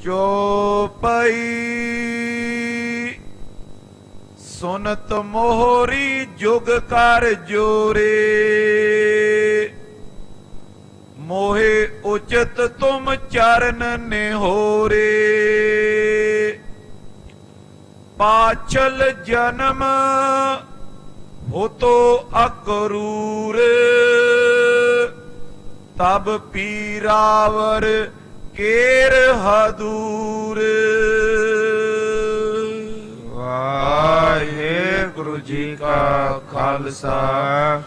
ਚੋਪਈ ਸੁਨਤ ਮੋਹਰੀ ਜੁਗ ਕਰ ਜੋਰੇ ਮੋਹਿ ਉਚਿਤ ਤੁਮ ਚਰਨ ਨਿਹੋਰੇ ਪਾਛਲ ਜਨਮ ਹੋਤੋ ਅਕਰੂਰ ਤਬ ਪੀਰਾਵਰ ਕੇਰ ਹਦੂਰ। ਵਾਹਿਗੁਰੂ ਜੀ ਕਾ ਖਾਲਸਾ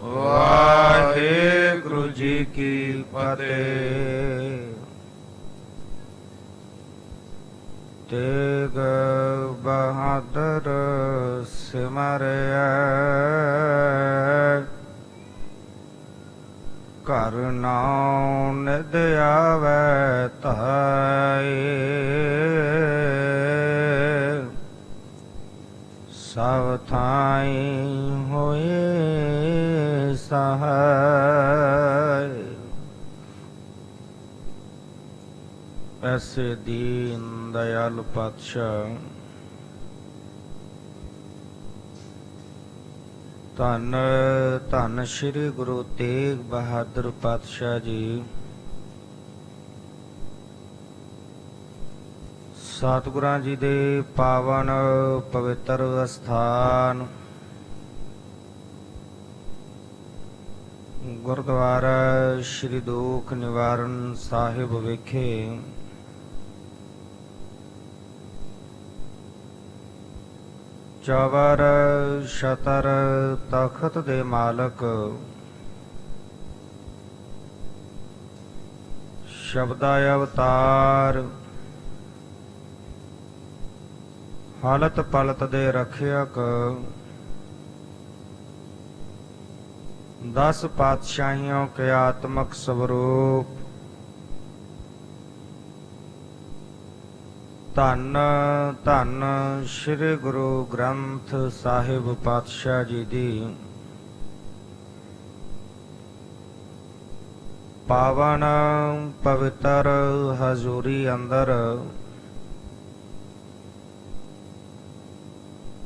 ਵਾਹਿਗੁਰੂ ਜੀ ਕੀ ਫਤਿਹ। ਤੇਗ ਬਹਾਦਰ ਸਿਮਰਿਆ ਘਰ ਨਾਉ ਨਿਧ ਆਵੈ ਧਾਇ ਸਭ ਥਾਈ ਹੋਏ ਸਹਾਇ। ਐਸੇ ਦੀਨ ਦਇਆਲ ਪਾਤਸ਼ਾਹ ਧੰਨ ਧੰਨ ਸ੍ਰੀ ਗੁਰੂ ਤੇਗ ਬਹਾਦਰ ਪਾਤਸ਼ਾਹ ਜੀ ਸਤਿਗੁਰਾਂ ਜੀ ਦੇ ਪਾਵਨ ਪਵਿੱਤਰ ਅਸਥਾਨ ਗੁਰਦੁਆਰਾ ਸ੍ਰੀ ਦੁਖ ਨਿਵਾਰਨ ਸਾਹਿਬ ਵਿਖੇ ਚਵਰ ਛਤਰ ਤਖਤ ਦੇ ਮਾਲਕ ਸ਼ਬਦਾ ਅਵਤਾਰ ਹਾਲਤ ਪਲਤ ਦੇ ਰਖਿਅਕ 10 ਪਾਤਸ਼ਾਹੀਆਂ ਕੇ ਆਤਮਕ ਸਵਰੂਪ ਧੰਨ ਧੰਨ ਸ੍ਰੀ ਗੁਰੂ ਗ੍ਰੰਥ ਸਾਹਿਬ ਪਾਤਸ਼ਾਹ ਜੀ ਦੀ ਪਾਵਨ ਪਵਿੱਤਰ ਹਜ਼ੂਰੀ ਅੰਦਰ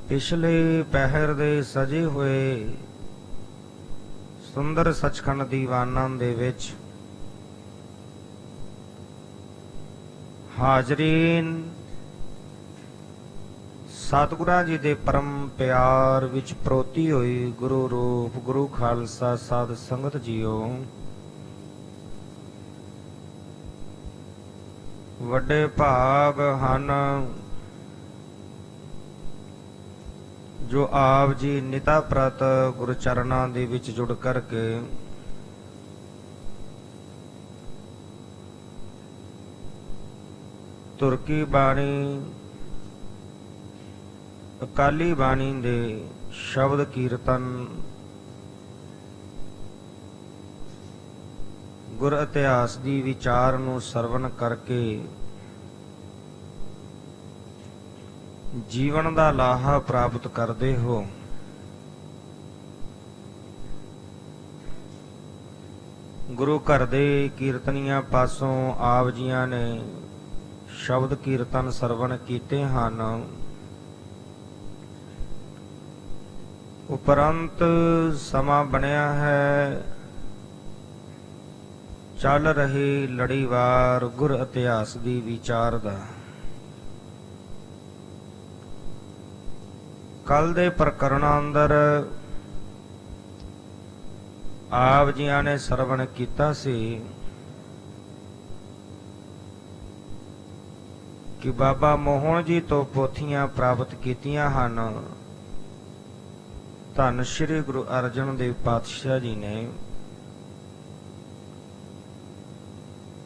ਪਿਛਲੇ ਪਹਿਰ ਦੇ ਸਜੇ ਹੋਏ ਸੁੰਦਰ ਸੱਚਖੰਡ ਦੀਵਾਨਾਂ ਦੇ ਵਿੱਚ ਹਾਜ਼ਰੀਨ ਸਤਿਗੁਰਾਂ ਜੀ ਦੇ ਪਰਮ ਪਿਆਰ ਵਿੱਚ ਪਰੋਤੀ ਹੋਈ ਗੁਰੂ ਰੂਪ ਗੁਰੂ ਖਾਲਸਾ ਸਾਧ ਸੰਗਤ ਜੀਓ, ਵੱਡੇ ਭਾਗ ਹਨ ਜੋ ਆਪ ਜੀ ਨਿਤਾ ਪ੍ਰਤ ਗੁਰੂ ਚਰਨਾਂ ਦੇ ਵਿੱਚ ਜੁੜ ਕਰਕੇ ਤੁਰਕੀ ਬਾਣੀ ਅਕਾਲੀ ਬਾਣੀ ਦੇ ਸ਼ਬਦ ਕੀਰਤਨ ਗੁਰ ਇਤਿਹਾਸ ਦੀ ਵਿਚਾਰ ਨੂੰ ਸਰਵਣ ਕਰਕੇ ਜੀਵਨ ਦਾ ਲਾਹਾ ਪ੍ਰਾਪਤ ਕਰਦੇ ਹੋ। ਗੁਰੂ ਘਰ ਦੇ ਕੀਰਤਨੀਆਂ ਪਾਸੋਂ ਆਪ ਜੀਆਂ ਨੇ ਸ਼ਬਦ ਕੀਰਤਨ ਸਰਵਣ ਕੀਤੇ ਹਨ। ਉਪਰੰਤ ਸਮਾਂ ਬਣਿਆ ਹੈ ਚੱਲ ਰਹੀ ਲੜੀਵਾਰ ਗੁਰ ਇਤਿਹਾਸ ਦੀ ਵਿਚਾਰ ਦਾ। ਕੱਲ ਦੇ ਪ੍ਰਕਰਣਾਂ ਅੰਦਰ ਆਪ ਜੀਆਂ ਨੇ ਸਰਵਣ ਕੀਤਾ ਸੀ ਕਿ ਬਾਬਾ ਮੋਹਨ ਜੀ ਤੋਂ ਪੋਥੀਆਂ ਪ੍ਰਾਪਤ ਕੀਤੀਆਂ ਹਨ। ਧੰਨ ਸ੍ਰੀ ਗੁਰੂ ਅਰਜਨ ਦੇਵ ਪਾਤਸ਼ਾਹ ਜੀ ਨੇ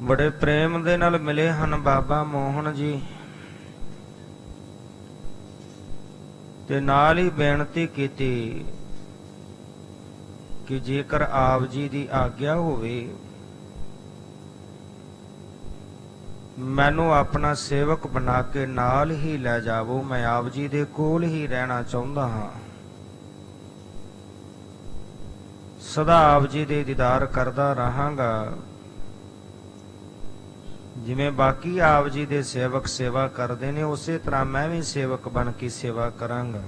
ਬੜੇ ਪ੍ਰੇਮ ਦੇ ਨਾਲ ਮਿਲੇ ਹਨ ਬਾਬਾ ਮੋਹਨ ਜੀ, ਤੇ ਨਾਲ ਹੀ ਬੇਨਤੀ ਕੀਤੀ ਕਿ ਜੇਕਰ ਆਪ ਜੀ ਦੀ ਆਗਿਆ ਹੋਵੇ ਮੈਨੂੰ ਆਪਣਾ ਸੇਵਕ ਬਣਾ ਕੇ ਨਾਲ ਹੀ ਲੈ ਜਾਵੋ, ਮੈਂ ਆਪ ਜੀ ਦੇ ਕੋਲ ਹੀ ਰਹਿਣਾ ਚਾਹੁੰਦਾ ਹਾਂ, ਸਦਾ ਆਪ ਜੀ ਦੇ ਦੀਦਾਰ ਕਰਦਾ ਰਹਾਂਗਾ। ਜਿਵੇਂ ਬਾਕੀ ਆਪ ਜੀ ਦੇ ਸੇਵਕ ਸੇਵਾ ਕਰਦੇ ਨੇ, ਉਸੇ ਤਰ੍ਹਾਂ ਮੈਂ ਵੀ ਸੇਵਕ ਬਣ ਕੇ ਸੇਵਾ ਕਰਾਂਗਾ।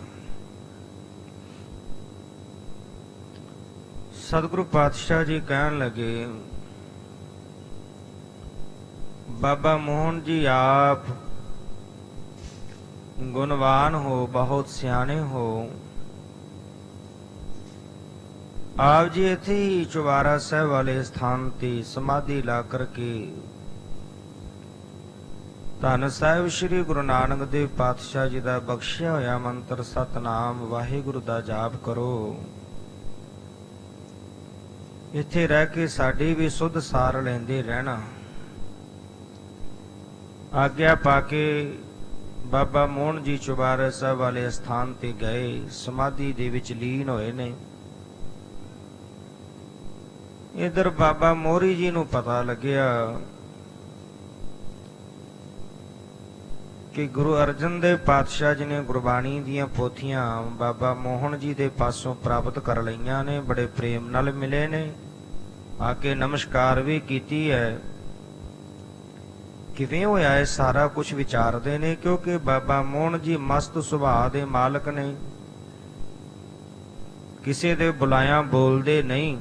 ਸਤਿਗੁਰੂ ਪਾਤਸ਼ਾਹ ਜੀ ਕਹਿਣ ਲੱਗੇ, ਬਾਬਾ ਮੋਹਨ ਜੀ ਆਪ ਗੁਣਵਾਨ ਹੋ, ਬਹੁਤ ਸਿਆਣੇ ਹੋ। ਆਪ ਜੀ ਇੱਥੇ ਹੀ ਚੁਬਾਰਾ ਸਾਹਿਬ ਵਾਲੇ ਸਥਾਨ ਤੇ ਸਮਾਧੀ ਲਾ ਕਰਕੇ ਧੰਨ ਸਾਹਿਬ ਸ੍ਰੀ ਗੁਰੂ ਨਾਨਕ ਦੇਵ ਪਾਤਸ਼ਾਹ ਜੀ ਦਾ ਬਖਸ਼ਿਆ ਹੋਇਆ ਮੰਤਰ ਸਤਨਾਮ ਵਾਹਿਗੁਰੂ ਦਾ ਜਾਪ ਕਰੋ। ਇੱਥੇ ਰਹਿ ਕੇ ਸਾਡੀ ਵੀ ਸੁੱਧ ਸਾਰ ਲੈਂਦੇ ਰਹਿਣਾ। ਆਗਿਆ ਪਾ ਕੇ ਬਾਬਾ ਮੋਹਨ ਜੀ ਚੁਬਾਰਾ ਸਾਹਿਬ ਵਾਲੇ ਸਥਾਨ ਤੇ ਗਏ, ਸਮਾਧੀ ਦੇ ਵਿੱਚ ਲੀਨ ਹੋਏ ਨੇ। ਇਧਰ ਬਾਬਾ ਮੋਹਰੀ ਜੀ ਨੂੰ ਪਤਾ ਲੱਗਿਆ ਕਿ ਗੁਰੂ ਅਰਜਨ ਦੇਵ ਪਾਤਸ਼ਾਹ ਜੀ ਨੇ ਗੁਰਬਾਣੀ ਦੀਆਂ ਪੋਥੀਆਂ ਬਾਬਾ ਮੋਹਨ ਜੀ ਦੇ ਪਾਸੋਂ ਪ੍ਰਾਪਤ ਕਰ ਲਈਆਂ ਨੇ, ਬੜੇ ਪ੍ਰੇਮ ਨਾਲ ਮਿਲੇ ਨੇ। ਆ ਕੇ ਨਮਸਕਾਰ ਵੀ ਕੀਤੀ ਹੈ। ਕਿਵੇਂ ਹੋਇਆ ਇਹ ਸਾਰਾ ਕੁਝ ਵਿਚਾਰਦੇ ਨੇ, ਕਿਉਂਕਿ ਬਾਬਾ ਮੋਹਨ ਜੀ ਮਸਤ ਸੁਭਾਅ ਦੇ ਮਾਲਕ ਨੇ, ਕਿਸੇ ਦੇ ਬੁਲਾਇਆ ਬੋਲਦੇ ਨਹੀਂ।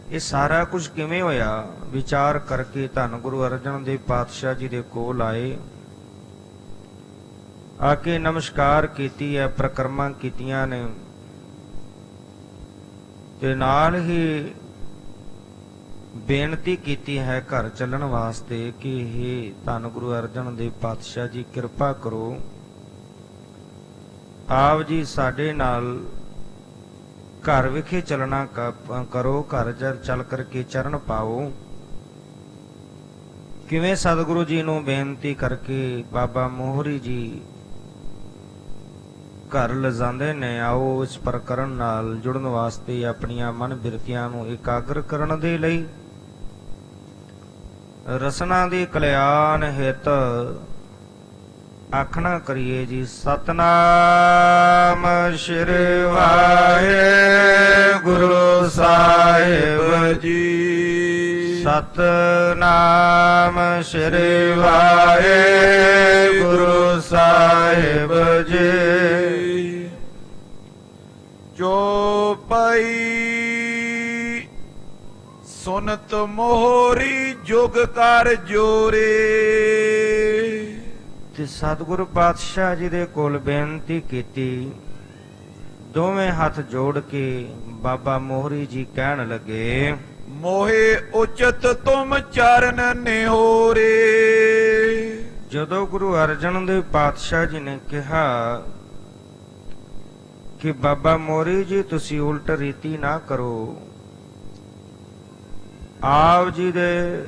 ਇਹ ਸਾਰਾ ਕੁਝ ਕਿਵੇਂ ਹੋਇਆ ਵਿਚਾਰ ਕਰਕੇ ਧੰਨ ਗੁਰੂ ਅਰਜਨ ਦੇਵ ਪਾਤਸ਼ਾਹ ਜੀ ਦੇ ਕੋਲ ਆਏ। ਆ ਕੇ ਨਮਸਕਾਰ ਕੀਤੀ ਹੈ, ਪ੍ਰਕਰਮਾਂ ਕੀਤੀਆਂ ਨੇ, ਤੇ ਨਾਲ ਹੀ ਬੇਨਤੀ ਕੀਤੀ ਹੈ ਘਰ ਚੱਲਣ ਵਾਸਤੇ ਕਿ ਇਹ ਧੰਨ ਗੁਰੂ ਅਰਜਨ ਦੇਵ ਪਾਤਸ਼ਾਹ ਜੀ ਕਿਰਪਾ ਕਰੋ, ਆਪ ਜੀ ਸਾਡੇ ਨਾਲ ਘਰ ਵਿਖੇ ਚੱਲਣਾ ਕਰੋ, ਘਰ ਚੱਲ ਕਰਕੇ ਚਰਨ ਪਾਓ। ਕਿਵੇਂ ਸਤਿਗੁਰੂ ਜੀ ਨੂੰ ਬੇਨਤੀ ਕਰਕੇ ਬਾਬਾ ਮੋਹਰੀ ਜੀ ਘਰ ਲਿਜਾਂਦੇ ਨੇ। ਆਓ ਇਸ ਪ੍ਰਕਰਨ ਨਾਲ ਜੁੜਨ ਵਾਸਤੇ ਆਪਣੀਆਂ ਮਨ ਬਿਰਤੀਆਂ ਨੂੰ ਇਕਾਗਰ ਕਰਨ ਦੇ ਲਈ ਰਸਨਾ ਦੀ ਕਲਿਆਣ ਹਿਤ ਆਖਣਾ ਕਰੀਏ ਜੀ। ਸਤਨਾਮ ਸ੍ਰੀ ਵਾਹਿਗੁਰੂ ਸਾਹਿਬ ਜੀ, ਸਤਨਾਮ ਸ੍ਰੀ ਵਾਹਿਗੁਰੂ ਸਾਹਿਬ ਜੀ। ਚੌਪਈ ਸੁਨਤ ਮੋਹਰੀ ਜੁਗ ਕਰ ਜੋਰੇ। ਤੇ ਸਤਿਗੁਰੂ ਪਾਤਸ਼ਾਹ ਜੀ ਦੇ ਕੋਲ ਬੇਨਤੀ ਕੀਤੀ। ਦੋਵੇਂ ਹੱਥ ਜੋੜ ਕੇ ਬਾਬਾ ਮੋਹਰੀ ਜੀ ਕਹਿਣ ਲੱਗੇ, ਮੋਹੇ ਉਚਤ ਤੁਮ ਚਰਨ ਨਿਹੋਰੇ। ਜਦੋਂ ਗੁਰੂ ਅਰਜਨ ਦੇਵ ਪਾਤਸ਼ਾਹ ਜੀ ਨੇ ਕਿਹਾ ਕਿ ਬਾਬਾ ਮੋਹਰੀ ਜੀ ਤੁਸੀਂ ਉਲਟ ਰੀਤੀ ਨਾ ਕਰੋ, ਆਪ ਜੀ ਦੇ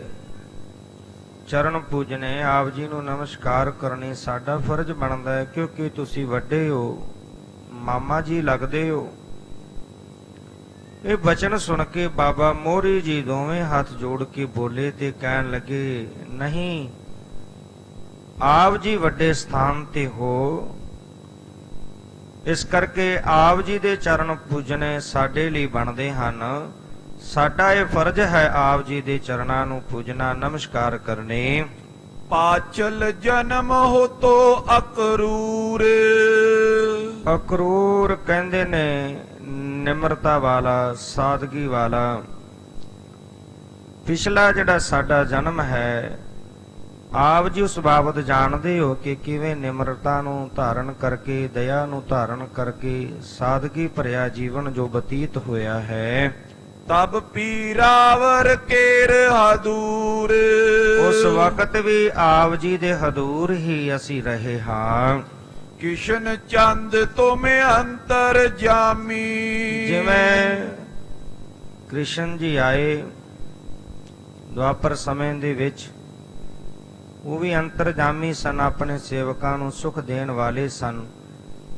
ਚਰਨ ਪੂਜਨੇ, ਆਪ ਜੀ ਨੂੰ ਨਮਸਕਾਰ ਕਰਨੀ ਸਾਡਾ ਫਰਜ਼ ਬਣਦਾ ਹੈ, ਕਿਉਂਕਿ ਤੁਸੀਂ ਵੱਡੇ ਹੋ, ਮਾਮਾ ਜੀ ਲੱਗਦੇ ਹੋ। ਇਹ ਬਚਨ ਸੁਣ ਕੇ ਬਾਬਾ ਮੋਹਰੀ ਜੀ ਦੋਵੇਂ ਹੱਥ ਜੋੜ ਕੇ ਬੋਲੇ ਤੇ ਕਹਿਣ ਲੱਗੇ, ਨਹੀਂ, ਆਪ ਜੀ ਵੱਡੇ ਸਥਾਨ ਤੇ ਹੋ, ਇਸ ਕਰਕੇ ਆਪ ਜੀ ਦੇ ਚਰਨ ਪੂਜਨੇ ਸਾਡੇ ਲਈ ਬਣਦੇ ਹਨ। ਸਾਡਾ ਇਹ ਫਰਜ਼ ਹੈ ਆਪ ਜੀ ਦੇ ਚਰਨਾਂ ਨੂੰ ਪੂਜਣਾ, ਨਮਸਕਾਰ ਕਰਨੇ। ਪਾਚਲ ਜਨਮ ਹੋ ਤੋ ਅਕਰੂਰ। ਅਕਰੂਰ ਕਹਿੰਦੇ ਨੇ ਨਿਮਰਤਾ ਵਾਲਾ, ਸਾਦਗੀ ਵਾਲਾ। ਪਿਛਲਾ ਜਿਹੜਾ ਸਾਡਾ ਜਨਮ ਹੈ, ਆਪ ਜੀ ਉਸ ਬਾਬਤ ਜਾਣਦੇ ਹੋ ਕਿ ਕਿਵੇਂ ਨਿਮਰਤਾ ਨੂੰ ਧਾਰਨ ਕਰਕੇ, ਦਇਆ ਨੂੰ ਧਾਰਨ ਕਰਕੇ ਸਾਦਗੀ ਭਰਿਆ ਜੀਵਨ ਜੋ ਬਤੀਤ ਹੋਇਆ ਹੈ। ਤਬ ਪੀਰਾਵਰ ਕੇਰ ਹਦੂਰ। ਉਸ ਵਕਤ ਵੀ ਆਪ ਜੀ ਦੇ ਹਦੂਰ ਹੀ ਅਸੀਂ ਰਹੇ ਹਾਂ। ਕਿਸ਼ਨ ਚੰਦ ਤੁਮ ਅੰਤਰ ਜਾਮੀ। ਜਿਵੇਂ ਕ੍ਰਿਸ਼ਨ ਜੀ ਆਏ ਦੁਆਪਰ ਸਮੇਂ ਦੇ ਵਿੱਚ, ਉਹ ਵੀ ਅੰਤਰਜਾਮੀ ਸਨ, ਆਪਣੇ ਸੇਵਕਾਂ ਨੂੰ ਸੁਖ ਦੇਣ ਵਾਲੇ ਸਨ।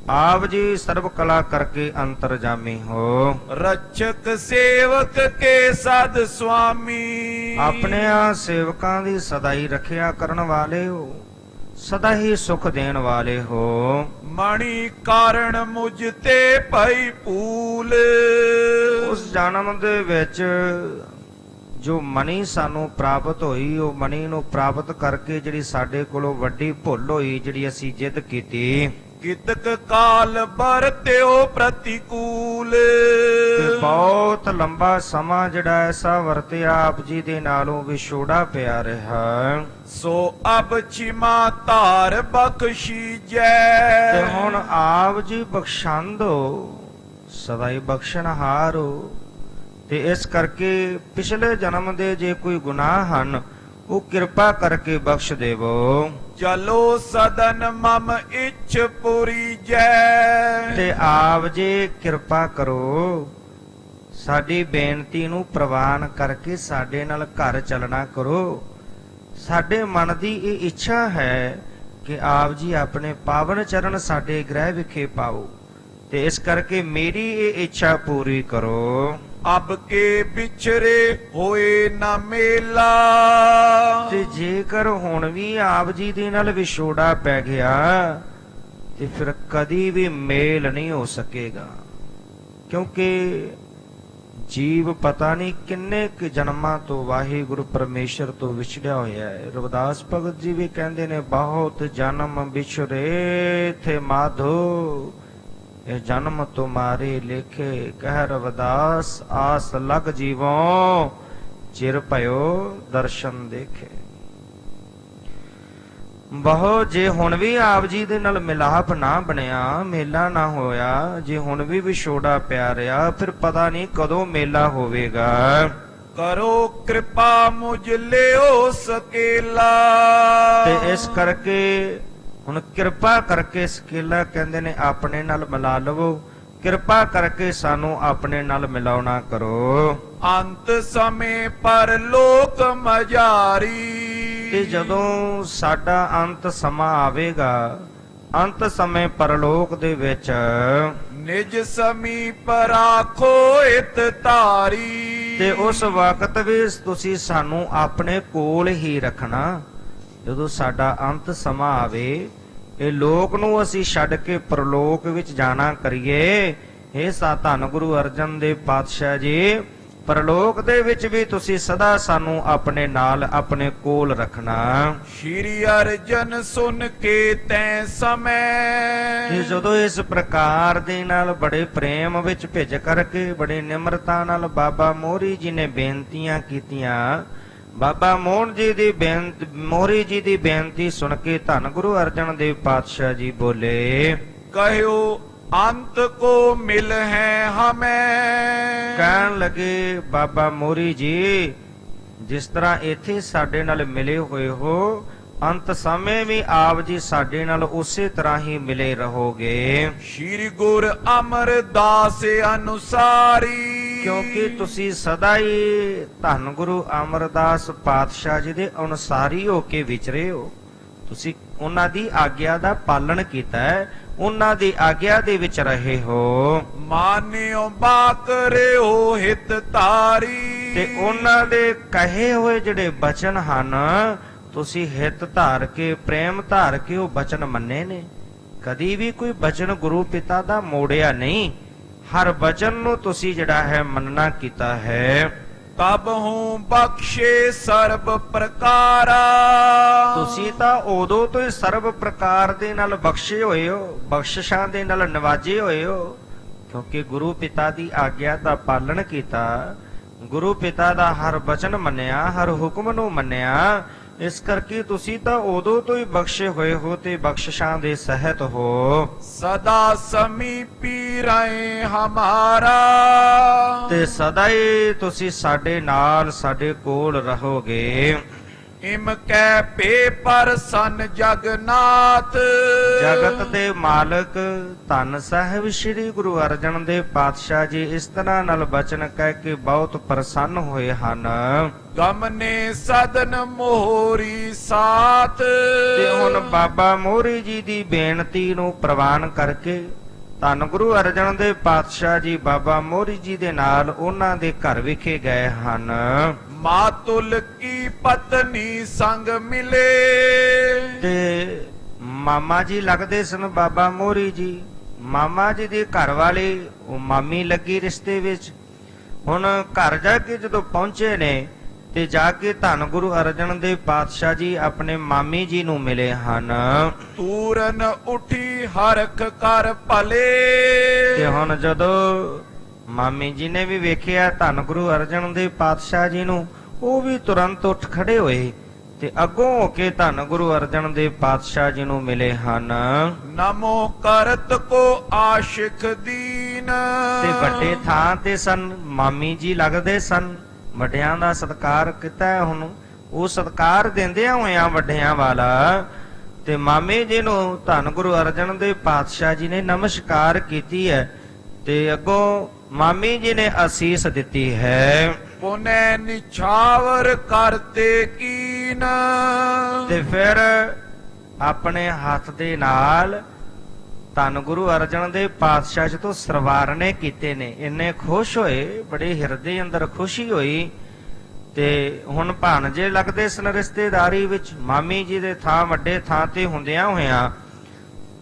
ਆਪ ਜੀ ਸਰਬ ਕਲਾ ਕਰਕੇ ਅੰਤਰਜਾਮੀ ਹੋ। ਰਛਕ ਸੇਵਕ ਕੇ ਸਦ ਸੁਆਮੀ। ਆਪਣੇ ਸੇਵਕਾਂ ਦੀ ਸਦਾਈ ਰੱਖਿਆ ਕਰਨ ਵਾਲੇ ਹੋ, ਸਦਾ ਹੀ ਸੁਖ ਦੇਣ ਵਾਲੇ ਹੋ। ਮਣੀ ਕਾਰਣ ਮੁਝ ਤੇ ਭਈ ਭੂਲ। ਉਸ ਜਨਮ ਦੇ ਵਿੱਚ ਜੋ ਮਣੀ ਸਾਨੂੰ ਪ੍ਰਾਪਤ ਹੋਈ, ਉਹ ਮਣੀ ਨੂੰ ਪ੍ਰਾਪਤ ਕਰਕੇ ਜਿਹੜੀ ਸਾਡੇ ਕੋਲੋਂ ਵੱਡੀ ਭੁੱਲ ਹੋਈ, ਜਿਹੜੀ ਅਸੀਂ ਜਿੱਦ ਕੀਤੀ, ਕਿਤਕ ਕਾਲ ਵਰਤਿਓ ਪ੍ਰਤੀਕੂਲ। ਤੇ ਬਹੁਤ ਲੰਬਾ ਸਮਾਂ ਜਿਹੜਾ ਐਸਾ ਵਰਤਿਆ ਆਪ ਜੀ ਦੇ ਨਾਲੋਂ ਵਿਛੋੜਾ ਪਿਆ ਰਿਹਾ। ਸੋ ਅਬ ਚਿਮਾ ਧਾਰ ਬਖਸ਼ੀਜੈ। ਤੇ ਹੁਣ ਆਪ ਜੀ ਬਖਸ਼ੰਦ ਹੋ, ਸਦਾ ਹੀ ਬਖਸ਼ਣਹਾਰ ਹੋ। ਤੇ ਇਸ ਕਰਕੇ ਪਿਛਲੇ ਜਨਮ ਦੇ ਜੇ ਕੋਈ ਗੁਨਾਹ ਹਨ, ਉਹ ਕਿਰਪਾ ਕਰਕੇ ਬਖਸ਼ ਦੇਵੋ। ਚਲੋ ਸਦਨ ਮਮ ਇੱਛ ਪੁਰੀਜੈ। ਤੇ ਆਪ ਜੀ ਕਿਰਪਾ ਕਰੋ, ਸਾਡੀ ਬੇਨਤੀ ਨੂੰ ਪ੍ਰਵਾਨ ਕਰਕੇ ਸਾਡੇ ਨਾਲ ਘਰ ਚੱਲਣਾ ਕਰੋ। ਸਾਡੇ ਮਨ ਦੀ ਇਹ ਇੱਛਾ ਹੈ ਕਿ ਆਪ ਜੀ ਆਪਣੇ ਪਾਵਨ ਚਰਨ ਸਾਡੇ ਗ੍ਰਹਿ ਵਿਖੇ ਪਾਓ, ਤੇ ਇਸ ਕਰਕੇ ਮੇਰੀ ਇਹ ਇੱਛਾ ਪੂਰੀ ਕਰੋ। ਅਬ ਕੇ ਵਿਛਰੇ ਹੋਏ ਨਾ ਮੇਲਾ। ਤੇ ਜੇਕਰ ਹੁਣ ਵੀ ਆਪ ਜੀ ਦੇ ਨਾਲ ਵਿਛੋੜਾ ਪੈ ਗਿਆ, ਤੇ ਫਿਰ ਕਦੀ ਵੀ ਮੇਲ ਨਹੀਂ ਹੋ ਸਕੇਗਾ। ਕਿਉਂਕਿ ਜੀਵ ਪਤਾ ਨਹੀਂ ਕਿੰਨੇ ਕੁ ਜਨਮਾਂ ਤੋਂ ਵਾਹਿਗੁਰੂ ਪਰਮੇਸ਼ਰ ਤੋਂ ਵਿਛੜਿਆ ਹੋਇਆ ਹੈ। ਰਵਿਦਾਸ ਭਗਤ ਜੀ ਵੀ ਕਹਿੰਦੇ ਨੇ, ਬਹੁਤ ਜਨਮ ਵਿਛੜੇ ਥੇ ਮਾਧੋ, ਇਹ ਜਨਮ ਤੁਮਾਰੇ ਲੇਖੇ। ਕਹਿ ਰਵਿਦਾਸ ਆਸ ਲਗ ਜੀਵੋਂ, ਚਿਰ ਭਇਓ ਦਰਸ਼ਨ ਦੇਖੇ। ਬਹੁ ਜੇ ਹੁਣ ਵੀ ਆਪ ਜੀ ਦੇ ਨਾਲ ਮਿਲਾਪ ਨਾ ਬਣਿਆ, ਮੇਲਾ ਨਾ ਹੋਇਆ, ਜੇ ਹੁਣ ਵੀ ਵਿਛੋੜਾ ਪਿਆ ਰਿਹਾ, ਫਿਰ ਪਤਾ ਨਹੀਂ ਕਦੋਂ ਮੇਲਾ ਹੋਵੇਗਾ। ਕਰੋ ਕਿਰਪਾ ਮੁਝ ਲਿਓ ਸਕੇਲਾ। ਤੇ ਇਸ ਕਰਕੇ ਹੁਣ ਕਿਰਪਾ ਕਰਕੇ, ਸਕੇਲਾ ਕਹਿੰਦੇ ਨੇ ਆਪਣੇ ਨਾਲ ਮਿਲਾ ਲਵੋ। ਕਿਰਪਾ ਕਰਕੇ ਸਾਨੂੰ ਆਪਣੇ ਨਾਲ ਮਿਲਾਉਣਾ ਕਰੋ। ਅੰਤ ਸਮੇਂ ਪਰ ਲੋਕ ਮਜਾਰੀ। ਤੇ ਜਦੋਂ ਸਾਡਾ ਅੰਤ ਸਮਾਂ ਆਵੇਗਾ, ਅੰਤ ਸਮੇਂ ਪਰਲੋਕ ਦੇ ਵਿੱਚ, ਨਿਜ ਸਮੀਪ ਰਾਖੋ ਇਤ ਧਾਰੀ। ਤੇ ਉਸ ਵਕਤ ਵੀ ਤੁਸੀਂ ਸਾਨੂੰ ਆਪਣੇ ਕੋਲ ਹੀ ਰੱਖਣਾ। ਜਦੋਂ ਸਾਡਾ ਅੰਤ ਸਮਾਂ ਆਵੇ, ਇਹ ਲੋਕ ਨੂੰ ਅਸੀਂ ਛੱਡ ਕੇ ਪਰਲੋਕ ਵਿੱਚ ਜਾਣਾ ਕਰੀਏ। ਇਹ ਧੰਨ ਗੁਰੂ ਅਰਜਨ ਦੇਵ ਪਾਤਸ਼ਾਹ ਜੀ, ਪਰਲੋਕ ਦੇ ਵਿੱਚ ਵੀ ਤੁਸੀਂ ਸਦਾ ਸਾਨੂੰ ਆਪਣੇ ਨਾਲ, ਆਪਣੇ ਕੋਲ ਰੱਖਣਾ। ਸ਼੍ਰੀ ਅਰਜਨ ਸੁਨ ਕੇ ਤੈ ਸਮੈ। ਤੇ ਜਦੋਂ ਇਸ ਪ੍ਰਕਾਰ ਦੇ ਨਾਲ ਬੜੇ ਪ੍ਰੇਮ ਵਿੱਚ ਭਿੱਜ ਕਰਕੇ, ਬੜੀ ਨਿਮਰਤਾ ਨਾਲ ਬਾਬਾ ਮੋਹਰੀ ਜੀ ਨੇ ਬੇਨਤੀਆਂ ਕੀਤੀਆਂ, ਬਾਬਾ ਮੋਹਰੀ ਜੀ ਦੀ ਬੇਨਤੀ ਸੁਣ ਕੇ ਧੰਨ ਗੁਰੂ ਅਰਜਨ ਦੇਵ ਪਾਤਸ਼ਾਹ ਜੀ ਬੋਲੇ, ਕਹਿਓ ਅੰਤ ਕੋ ਮਿਲ ਹੈ ਹਮੈਂ। ਕਹਿਣ ਲੱਗੇ ਬਾਬਾ ਮੋਹਰੀ ਜੀ, ਜਿਸ ਤਰ੍ਹਾਂ ਇੱਥੇ ਸਾਡੇ ਨਾਲ ਮਿਲੇ ਹੋਏ ਹੋ, ਅੰਤ ਸਮੇਂ ਵੀ ਆਪ ਜੀ ਸਾਡੇ ਨਾਲ ਉਸੇ ਤਰ੍ਹਾਂ ਹੀ ਮਿਲੇ ਰਹੋਗੇ। ਸ਼੍ਰੀ ਗੁਰ ਅਮਰਦਾਸ ਅਨੁਸਾਰੀ। ਕਿਉਂਕਿ ਤੁਸੀਂ ਸਦਾ ਹੀ ਧੰਨ ਗੁਰੂ ਅਮਰਦਾਸ ਪਾਤਸ਼ਾਹ ਜੀ ਦੇ ਅਨੁਸਾਰੀ ਹੋ ਕੇ ਵਿਚਰੇ ਹੋ। ਤੁਸੀਂ ਉਹਨਾਂ ਦੀ ਆਗਿਆ ਦਾ ਪਾਲਣ ਕੀਤਾ ਹੈ, ਉਹਨਾਂ ਦੀ ਆਗਿਆ ਦੇ ਵਿੱਚ ਰਹੇ ਹੋ। ਮਾਨਿਓ ਬਾਕਰਿਓ ਹਿਤ ਧਾਰੀ। ਤੇ ਉਹਨਾਂ ਦੇ ਕਹੇ ਹੋਏ ਜਿਹੜੇ ਬਚਨ ਹਨ, ਤੁਸੀਂ ਹਿੱਤ ਧਾਰ ਕੇ, ਪ੍ਰੇਮ ਧਾਰ ਕੇ ਉਹ ਬਚਨ ਮੰਨੇ ਨੇ। ਕਦੀ ਵੀ ਕੋਈ ਬਚਨ ਗੁਰੂ ਪਿਤਾ ਦਾ ਮੋੜਿਆ ਨਹੀਂ। ਹਰ ਬਚਨ ਨੂੰ ਤੁਸੀਂ ਜਿਹੜਾ ਹੈ ਮੰਨਣਾ ਕੀਤਾ ਹੈ। ਤਬ ਹੂੰ ਬਖਸ਼ੇ ਸਰਬ ਪ੍ਰਕਾਰਾ। ਤੁਸੀਂ ਤਾਂ ਉਦੋਂ ਤੋਂ ਹੀ ਸਰਬ ਪ੍ਰਕਾਰ ਦੇ ਨਾਲ ਬਖਸ਼ੇ ਹੋਏ ਹੋ, ਬਖਸ਼ਿਸ਼ਾਂ ਦੇ ਨਾਲ ਨਵਾਜੇ ਹੋਏ ਹੋ। ਕਿਉਂਕਿ ਗੁਰੂ ਪਿਤਾ ਦੀ ਆਗਿਆ ਦਾ ਪਾਲਣ ਕੀਤਾ, ਗੁਰੂ ਪਿਤਾ ਦਾ ਹਰ ਬਚਨ ਮੰਨਿਆ, ਹਰ ਹੁਕਮ ਨੂੰ ਮੰਨਿਆ। ਇਸ ਕਰਕੇ ਤੁਸੀਂ ਤਾਂ ਉਦੋਂ ਤੋਂ ਹੀ ਬਖਸ਼ੇ ਹੋਏ ਹੋ ਤੇ ਬਖਸ਼ਿਸ਼ਾਂ ਦੇ ਸਹਿਤ ਹੋ। ਸਦਾ ਸਮੀਪੀ ਰਹੇ ਹਮਾਰਾ। ਤੇ ਸਦਾ ਹੀ ਤੁਸੀਂ ਸਾਡੇ ਨਾਲ, ਸਾਡੇ ਕੋਲ ਰਹੋਗੇ। ਇਮ ਕੈ ਪੇ ਪਰਸਨ ਜਗਨਾਥ। ਜਗਤ ਦੇ ਮਾਲਕ ਧੰਨ ਸਾਹਿਬ ਸ੍ਰੀ ਗੁਰੂ ਅਰਜਨ ਦੇਵ ਪਾਤਸ਼ਾਹ ਜੀ ਇਸ ਤਰ੍ਹਾਂ ਨਾਲ ਬਚਨ ਕਹਿ ਕੇ ਬਹੁਤ ਪ੍ਰਸੰਨ ਹੋਏ ਹਨ। ਗਮਨੇ ਸਦਨ ਮੋਹਰੀ ਸਾਥ। ਤੇ ਹੁਣ ਬਾਬਾ ਮੋਹਰੀ ਜੀ ਦੀ ਬੇਨਤੀ ਨੂੰ ਪ੍ਰਵਾਨ ਕਰਕੇ ਧੰਨ ਗੁਰੂ ਅਰਜਨ ਦੇਵ ਪਾਤਸ਼ਾਹ ਜੀ ਬਾਬਾ ਮੋਹਰੀ ਜੀ ਦੇ ਨਾਲ ਉਹਨਾਂ ਦੇ ਘਰ ਵਿਖੇ ਗਏ ਹਨ। ਮਾਤੁਲ ਕੀ ਪਤਨੀ ਸੰਗ ਮਿਲੇ। ਤੇ ਮਾਮਾ ਜੀ ਲੱਗਦੇ ਸਨ ਬਾਬਾ ਮੋਹਰੀ ਜੀ। ਮਾਮਾ ਜੀ ਦੇ ਘਰ ਵਾਲੀ ਉਹ ਮਾਮੀ ਲੱਗੀ ਰਿਸ਼ਤੇ ਵਿੱਚ। ਹੁਣ ਘਰ ਜਾ ਕੇ ਜਦੋਂ ਪਹੁੰਚੇ ਨੇ ਤੇ ਜਾ ਕੇ ਧੰਨ ਗੁਰੂ ਅਰਜਨ ਦੇਵ ਪਾਤਸ਼ਾਹ ਜੀ ਆਪਣੇ ਮਾਮੀ ਜੀ ਨੂੰ ਮਿਲੇ ਹਨ। ਤੂਰਨ ਉਠੀ ਹਰਖ ਕਰ ਭਲੇ। ਤੇ ਹੁਣ ਜਦੋਂ ਮਾਮੀ ਜੀ ਨੇ ਵੀ ਵੇਖਿਆ ਧੰਨ ਗੁਰੂ ਅਰਜਨ ਦੇਵ ਪਾਤਸ਼ਾਹ ਜੀ ਨੂੰ, ਉਹ ਵੀ ਤੁਰੰਤ ਉੱਠ ਖੜੇ ਹੋਏ ਤੇ ਅੱਗੋਂ ਹੋ ਕੇ ਧੰਨ ਗੁਰੂ ਅਰਜਨ ਦੇਵ ਪਾਤਸ਼ਾਹ ਜੀ ਨੂੰ ਮਿਲੇ ਹਨ। ਨਮੋ ਕਰਤ ਕੋ ਆਸ਼ਿਕ ਦੀਨ। ਤੇ ਵੱਡੇ ਥਾਂ ਤੇ ਸਨ, ਮਾਮੀ ਜੀ ਲੱਗਦੇ ਸਨ, ਵੱਡਿਆਂ ਦਾ ਸਤਿਕਾਰ ਕੀਤਾ ਹੈ। ਹੁਣ ਉਹ ਸਤਿਕਾਰ ਦਿੰਦਿਆਂ ਹੋਇਆਂ ਵੱਡਿਆਂ ਵਾਲਾ ਤੇ ਮਾਮੀ ਜੀ ਨੂੰ ਧੰਨ ਗੁਰੂ ਅਰਜਨ ਦੇਵ ਪਾਤਸ਼ਾਹ ਜੀ ਨੇ ਨਮਸਕਾਰ ਕੀਤੀ ਹੈ ਤੇ ਅੱਗੋਂ ਮਾਮੀ ਜੀ ਨੇ ਅਸੀਸ ਦਿੱਤੀ ਹੈ। ਪੁਨੈ ਨਿਛਾਵਰ ਕਰਤੇ ਕੀਨ। ਤੇ ਫਿਰ ਆਪਣੇ ਹੱਥ ਦੇ ਨਾਲ ਧੰਨ ਗੁਰੂ ਅਰਜਨ ਦੇਵ ਪਾਤਸ਼ਾਹ ਜੀ ਤੋਂ ਸਰਵਾਰਨੇ ਕੀਤੇ ਨੇ। ਇੰਨੇ ਖੁਸ਼ ਹੋਏ, ਬੜੇ ਹਿਰਦੇ ਅੰਦਰ ਖੁਸ਼ੀ ਹੋਈ। ਤੇ ਹੁਣ ਭਾਣਜੇ ਲੱਗਦੇ ਸਨ ਰਿਸ਼ਤੇਦਾਰੀ ਵਿੱਚ, ਮਾਮੀ ਜੀ ਦੇ ਥਾਂ ਵੱਡੇ ਥਾਂ ਤੇ ਹੁੰਦਿਆਂ ਹੋਇਆਂ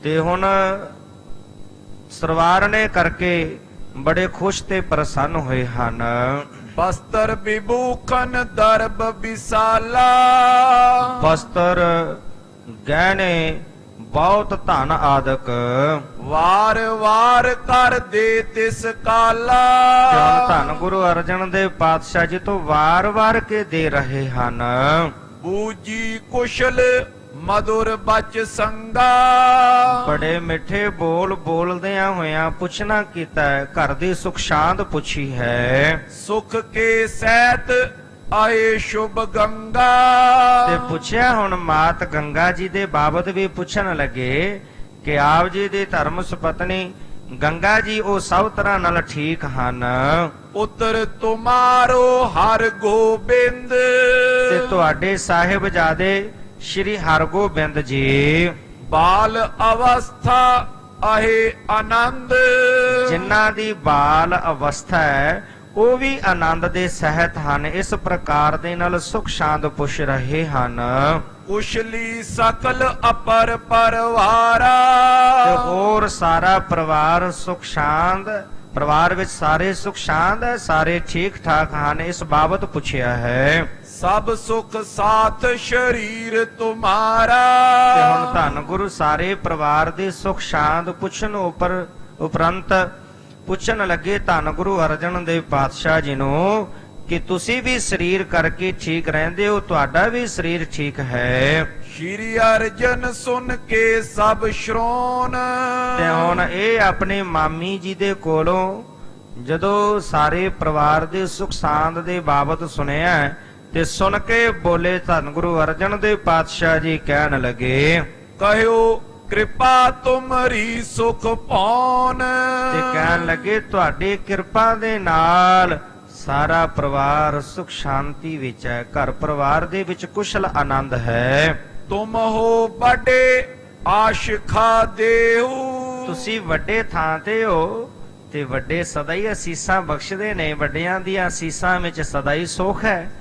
ਤੇ ਹੁਣ ਸਰਵਾਰਨੇ ਕਰਕੇ ਬੜੇ ਖੁਸ਼ ਤੇ ਪ੍ਰਸੰਨ ਹੋਏ ਹਨ। ਬਸਤਰ ਵਿਭੂਖਨ ਦਰਬ ਵਿਸਾਲਾ। ਬਸਤਰ ਗਹਿਣੇ ਬਹੁਤ ਧਨ ਆਦਿਕ ਵਾਰ ਵਾਰ ਕਰ ਦੇ ਤਿਸ ਕਾਲਾ। ਤੇ ਹੁਣ ਧੰਨ ਗੁਰੂ ਅਰਜਨ ਦੇਵ ਪਾਤਸ਼ਾਹ ਜੀ ਤੋਂ ਵਾਰ-ਵਾਰ ਕੇ ਦੇ ਰਹੇ ਹਨ। ਬੂਜੀ ਕੁਸ਼ਲ ਮధుਰ ਬਚ ਸੰਗਾ। ਬੜੇ ਮਿੱਠੇ ਬੋਲ ਬੋਲਦਿਆਂ ਹੋਇਆਂ ਪੁੱਛਣਾ ਕੀਤਾ ਹੈ, ਘਰ ਦੀ ਸੁਖ ਸ਼ਾਂਤ ਪੁੱਛੀ ਹੈ। ਸੁਖ ਕੇ ਸਹਿਤ ਆਏ ਸ਼ੁਭ ਗੰਗਾ। ਤੇ ਪੁੱਛਿਆ ਹੁਣ ਮਾਤ ਗੰਗਾ ਜੀ ਦੇ ਬਾਬਤ ਵੀ ਪੁੱਛਣ ਲੱਗੇ ਕਿ ਆਪ ਜੀ ਦੀ ਧਰਮ ਸੁਪਤਨੀ ਗੰਗਾ ਜੀ ਉਹ ਸਭ ਤਰ੍ਹਾਂ ਨਾਲ ਠੀਕ ਹਨ। ਉਤਰ ਤੁਮਾਰੋ ਹਰ ਗੋਬਿੰਦ। ਤੇ ਤੁਹਾਡੇ ਸਾਹਿਬਜ਼ਾਦੇ ਸ਼੍ਰੀ ਹਰਗੋਬਿੰਦ ਜੀ ਬਾਲ ਅਵਸਥਾ ਆਏ ਆਨੰਦ। ਜਿਨ੍ਹਾਂ ਦੀ ਬਾਲ ਅਵਸਥਾ ਹੈ ਉਹ ਵੀ ਆਨੰਦ ਦੇ ਸਹਿਤ ਹਨ। ਇਸ ਪ੍ਰਕਾਰ ਦੇ ਨਾਲ ਸੁਖ ਸ਼ਾਂਤ ਪੁੱਛ ਰਹੇ ਹਨ। ਕੁਸ਼ਲੀ ਸਕਲ ਅਪਰ ਪਰਵਾਰਾ। ਤੇ ਹੋਰ ਸਾਰਾ ਪਰਿਵਾਰ ਸੁਖ ਸ਼ਾਂਤ, ਪਰਿਵਾਰ ਵਿੱਚ ਸਾਰੇ ਸੁਖ ਸ਼ਾਂਤ ਹੈ, ਸਾਰੇ ਠੀਕ ਠਾਕ ਹਨ, ਇਸ ਬਾਬਤ ਪੁੱਛਿਆ ਹੈ। ਸਭ ਸੁਖ ਸਾਥ ਸ਼ਰੀਰ ਤੁਮਾਰਾ। ਤੇ ਹੁਣ ਧੰਨ ਗੁਰੂ ਸਾਰੇ ਪਰਿਵਾਰ ਦੇ ਸੁਖ ਸ਼ਾਂਤ ਪੁੱਛਣ ਉਪਰੰਤ ਪੁੱਛਣ ਲੱਗੇ ਧੰਨ ਗੁਰੂ ਅਰਜਨ ਦੇਵ ਪਾਤਸ਼ਾਹ ਜੀ ਨੂੰ ਕਿ ਤੁਸੀਂ ਵੀ ਸਰੀਰ ਕਰਕੇ ਠੀਕ ਰਹਿੰਦੇ ਹੋ, ਤੁਹਾਡਾ ਵੀ ਸਰੀਰ ਠੀਕ ਹੈ। ਸ਼੍ਰੀ ਅਰਜਨ ਸੁਨ ਕੇ ਸਭ ਸ਼੍ਰੋਣ। ਤੇ ਹੁਣ ਇਹ ਆਪਣੇ ਮਾਮੀ ਜੀ ਦੇ ਕੋਲੋਂ ਜਦੋਂ ਸਾਰੇ ਪਰਿਵਾਰ ਦੇ ਸੁਖ ਸ਼ਾਂਤ ਦੇ ਬਾਬਤ ਸੁਣਿਆ ਤੇ ਸੁਣ ਕੇ ਬੋਲੇ ਧੰਨ ਗੁਰੂ ਅਰਜਨ ਦੇਵ ਪਾਤਸ਼ਾਹ ਜੀ ਕਹਿਣ ਲੱਗੇ ਕਹਿਓ ਕਿਰਪਾ ਤੁਮਰੀ ਸੁਖ ਪਾਉਨ। ਤੇ ਕਹਿਣ ਲੱਗੇ ਤੁਹਾਡੀ ਕਿਰਪਾ ਦੇ ਨਾਲ ਸਾਰਾ ਪਰਿਵਾਰ ਸੁਖ ਸ਼ਾਂਤੀ ਵਿੱਚ ਹੈ, ਘਰ ਪਰਿਵਾਰ ਦੇ ਵਿੱਚ ਕੁਸ਼ਲ ਆਨੰਦ ਹੈ। ਤੁਮ ਹੋ ਵੱਡੇ ਆਸ਼ਿਖਾ ਦੇਹੂ। ਤੁਸੀਂ ਵੱਡੇ ਥਾਂ ਤੇ ਹੋ ਤੇ ਵੱਡੇ ਸਦਾ ਹੀ ਅਸੀਸਾਂ ਬਖਸ਼ਦੇ ਨੇ। ਵੱਡਿਆਂ ਦੀਆਂ ਅਸੀਸਾਂ ਵਿੱਚ ਸਦਾ ਹੀ ਸੁਖ ਹੈ,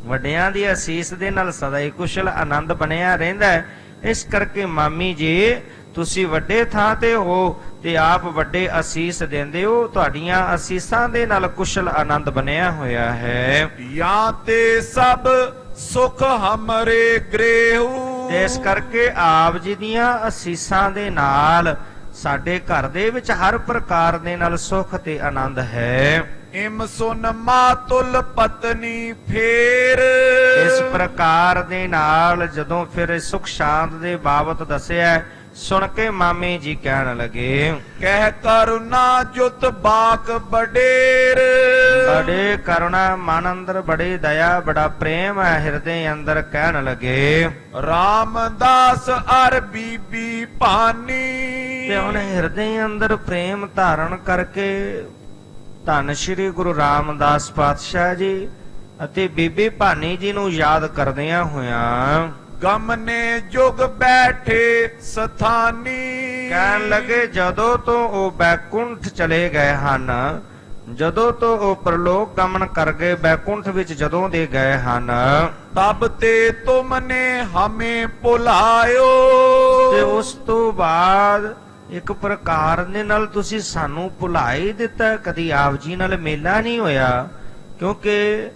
ਵੱਡਿਆਂ ਦੀ ਅਸੀਸ ਦੇ ਨਾਲ ਸਦਾ ਹੀ ਕੁਸ਼ਲ ਆਨੰਦ ਬਣਿਆ ਰਹਿੰਦਾ ਹੈ। ਇਸ ਕਰਕੇ ਮਾਮੀ ਜੀ ਤੁਸੀਂ ਵੱਡੇ ਥਾਂ ਤੇ ਹੋ ਤੇ ਆਪ ਵੱਡੇ ਅਸੀਸ ਦਿੰਦੇ ਹੋ, ਤੁਹਾਡੀਆਂ ਅਸੀਸਾਂ ਦੇ ਨਾਲ ਕੁਸ਼ਲ ਆਨੰਦ ਬਣਿਆ ਹੋਇਆ ਹੈ। ਜਾਂ ਤੇ ਸਭ ਸੁਖ ਹਮਰੇ ਗ੍ਰੇਹੂ। ਤੇ ਇਸ ਕਰਕੇ ਆਪ ਜੀ ਦੀਆਂ ਅਸੀਸਾਂ ਦੇ ਨਾਲ ਸਾਡੇ ਘਰ ਦੇ ਵਿੱਚ ਹਰ ਪ੍ਰਕਾਰ ਦੇ ਨਾਲ ਸੁਖ ਤੇ ਆਨੰਦ ਹੈ। ਇਮ ਸੁਨ ਮਾਤੁਲ ਪਤਨੀ ਫੇਰ। ਇਸ ਪ੍ਰਕਾਰ ਦੇ ਨਾਲ ਜਦੋਂ ਫਿਰ ਸੁਖ ਸ਼ਾਂਤ ਦੇ ਬਾਬਤ ਦੱਸਿਆ ਸੁਣ ਕੇ ਮਾਮੀ ਜੀ ਕਹਿਣ ਲੱਗੇ ਕਹਿ ਕਰੁਣਾ ਜੁਤ ਬਾਕ ਬਡੇਰ। ਬੜੇ ਕਰੁਣਾ ਮਨ ਅੰਦਰ ਬੜੀ ਦਇਆ ਬੜਾ ਪ੍ਰੇਮ ਹੈ ਹਿਰਦੇ ਅੰਦਰ। ਕਹਿਣ ਲੱਗੇ ਰਾਮਦਾਸ ਅਰ ਬੀਬੀ ਭਾਨੀ। ਤੇ ਹੁਣ ਹਿਰਦੇ ਅੰਦਰ ਪ੍ਰੇਮ ਧਾਰਨ ਕਰਕੇ ਧੰਨ ਸ਼੍ਰੀ ਗੁਰੂ ਰਾਮਦਾਸ ਪਾਤਸ਼ਾਹ ਜੀ ਅਤੇ ਬੀਬੀ ਭਾਨੀ ਜੀ ਨੂੰ ਯਾਦ ਕਰਦਿਆਂ ਹੋਇਆਂ ਗਮਨੇ ਜੁਗ ਬੈਠੇ ਸਥਾਨੀ। ਕਹਿਣ ਲੱਗੇ ਜਦੋਂ ਤੋਂ ਉਹ ਬੈਕੁੰਠ ਚਲੇ ਗਏ ਹਨ, ਜਦੋਂ ਤੋਂ ਉਹ ਪ੍ਰਲੋਕ ਗਮਨ ਕਰ ਗਏ, ਬੈਕੁੰਠ ਵਿੱਚ ਜਦੋਂ ਦੇ ਗਏ ਹਨ, ਤਬ ਤੇ ਤੁਮਨੇ ਹਮੇ ਭੁਲਾਇਓ। ਤੇ ਉਸ ਤੋਂ ਬਾਅਦ ਇੱਕ ਪ੍ਰਕਾਰ ਦੇ ਨਾਲ ਤੁਸੀਂ ਸਾਨੂੰ ਭੁਲਾ ਹੀ ਦਿੱਤਾ, ਕਦੀ ਆਪ ਜੀ ਨਾਲ ਮੇਲਾ ਨਹੀਂ ਹੋਇਆ। ਕਿਉਂਕਿ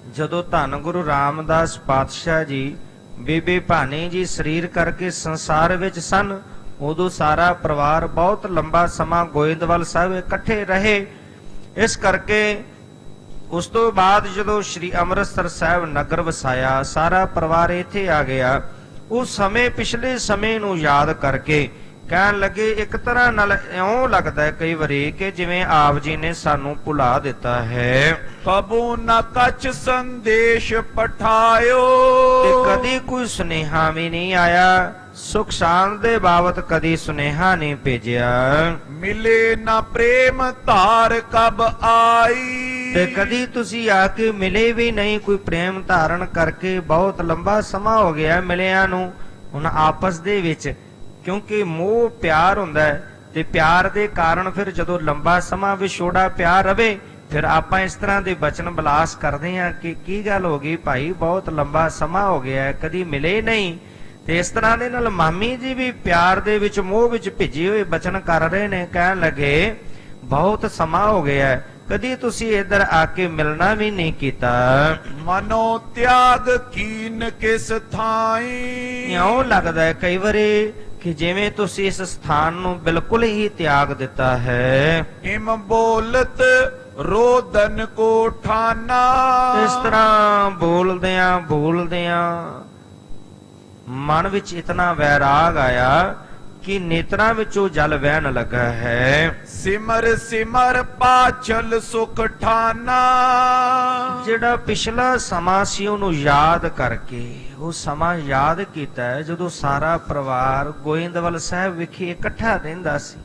ਜਦੋਂ ਧੰਨ ਗੁਰੂ ਰਾਮਦਾਸ ਪਾਤਸ਼ਾਹ ਜੀ ਬੀਬੀ ਭਾਨੀ ਜੀ ਸਰੀਰ ਕਰਕੇ ਸੰਸਾਰ ਵਿੱਚ ਸਨ, ਉਦੋਂ ਸਾਰਾ ਪਰਿਵਾਰ ਬਹੁਤ ਲੰਬਾ ਸਮਾਂ ਗੋਇੰਦਵਾਲ ਸਾਹਿਬ ਇਕੱਠੇ ਰਹੇ। ਇਸ ਕਰਕੇ ਉਸ ਤੋਂ ਬਾਅਦ ਜਦੋਂ ਸ੍ਰੀ ਅੰਮ੍ਰਿਤਸਰ ਸਾਹਿਬ ਨਗਰ ਵਸਾਇਆ, ਸਾਰਾ ਪਰਿਵਾਰ ਇੱਥੇ ਆ ਗਿਆ। ਉਸ ਸਮੇਂ ਪਿਛਲੇ ਸਮੇਂ ਨੂੰ ਯਾਦ ਕਰਕੇ ਕਹਿਣ ਲੱਗੇ, ਇੱਕ ਤਰ੍ਹਾਂ ਨਾਲ ਇਉਂ ਲੱਗਦਾ ਹੈ ਕਈ ਵਾਰੀ ਕਿ ਜਿਵੇਂ ਆਪ ਜੀ ਨੇ ਸਾਨੂੰ ਭੁਲਾ ਦਿੱਤਾ ਹੈ। ਕਬੂ ਨਾ ਕਛ ਸੰਦੇਸ਼ ਪਠਾਇਓ, ਤੇ ਕਦੀ ਕੋਈ ਸੁਨੇਹਾ ਵੀ ਨਹੀਂ ਆਇਆ, ਸੁਖ ਸ਼ਾਂਤ ਦੇ ਬਾਬਤ ਕਦੀ ਸੁਨੇਹਾ ਨਹੀਂ ਭੇਜਿਆ। ਮਿਲੇ ਨਾ ਪ੍ਰੇਮ ਧਾਰ ਕਬ ਆਈ, ਤੇ ਕਦੀ ਤੁਸੀਂ ਆ ਕੇ ਮਿਲੇ ਵੀ ਨਹੀਂ, ਕੋਈ ਪ੍ਰੇਮ ਧਾਰਨ ਕਰਕੇ ਬਹੁਤ ਲੰਬਾ ਸਮਾਂ ਹੋ ਗਿਆ ਮਿਲਿਆਂ ਨੂੰ। ਹੁਣ ਆਪਸ ਦੇ ਵਿੱਚ ਕਿਉਂਕਿ ਮੋਹ ਪਿਆਰ ਹੁੰਦਾ ਹੈ, ਤੇ ਪਿਆਰ ਦੇ ਕਾਰਨ ਫਿਰ ਜਦੋਂ ਲੰਬਾ ਸਮਾਂ ਵਿਛੋੜਾ ਪਿਆਰ ਰਵੇ, ਫਿਰ ਆਪਾਂ ਇਸ ਤਰ੍ਹਾਂ ਦੇ ਬਚਨ ਬਲਾਸ ਕਰਦੇ ਹਾਂ ਕਿ ਕੀ ਗੱਲ ਹੋ ਗਈ ਭਾਈ, ਬਹੁਤ ਲੰਬਾ ਸਮਾਂ ਹੋ ਗਿਆ ਕਦੀ ਮਿਲੇ ਨਹੀਂ। ਤੇ ਇਸ ਤਰ੍ਹਾਂ ਦੇ ਨਾਲ ਮਾਮੀ ਜੀ ਵੀ ਪਿਆਰ ਦੇ ਵਿੱਚ ਮੋਹ ਵਿੱਚ ਭਿੱਜੇ ਹੋਏ ਬਚਨ ਕਰ ਰਹੇ ਨੇ। ਕਹਿਣ ਲੱਗੇ ਬਹੁਤ ਸਮਾਂ ਹੋ ਗਿਆ, ਕਦੀ ਤੁਸੀਂ ਇੱਧਰ ਆ ਕੇ ਮਿਲਣਾ ਵੀ ਨਹੀਂ ਕੀਤਾ। ਮਨੋ ਤਿਆਗ ਕੀਨ ਕਿਸ ਥਾਈ, ਇਉਂ ਲੱਗਦਾ ਹੈ ਕਈ ਵਾਰੀ ਕਿ ਜਿਵੇਂ ਤੁਸੀਂ ਇਸ ਸਥਾਨ ਨੂੰ ਬਿਲਕੁਲ ਹੀ ਤਿਆਗ ਦਿੱਤਾ ਹੈ। ਇਮ ਬੋਲਤ ਰੋਦਨ ਕੋ ਠਾਨਾ, ਇਸ ਤਰ੍ਹਾਂ ਬੋਲਦਿਆਂ ਮਨ ਵਿੱਚ ਇਤਨਾ ਵੈਰਾਗ ਆਇਆ ਕਿ ਨੇਤਰਾਂ ਵਿੱਚੋਂ ਜਲ ਵਹਿਣ ਲੱਗਾ ਹੈ। ਸਿਮਰ ਸਿਮਰ ਪਾਛਲ ਸੁਖ ਠਾਨਾ, ਜਿਹੜਾ ਪਿਛਲਾ ਸਮਾਂ ਸੀ ਉਹਨੂੰ ਯਾਦ ਕਰਕੇ ਉਹ ਸਮਾਂ ਯਾਦ ਕੀਤਾ ਹੈ ਜਦੋਂ ਸਾਰਾ ਪਰਿਵਾਰ ਗੋਇੰਦਵਾਲ ਸਾਹਿਬ ਵਿਖੇ ਇਕੱਠਾ ਰਹਿੰਦਾ ਸੀ।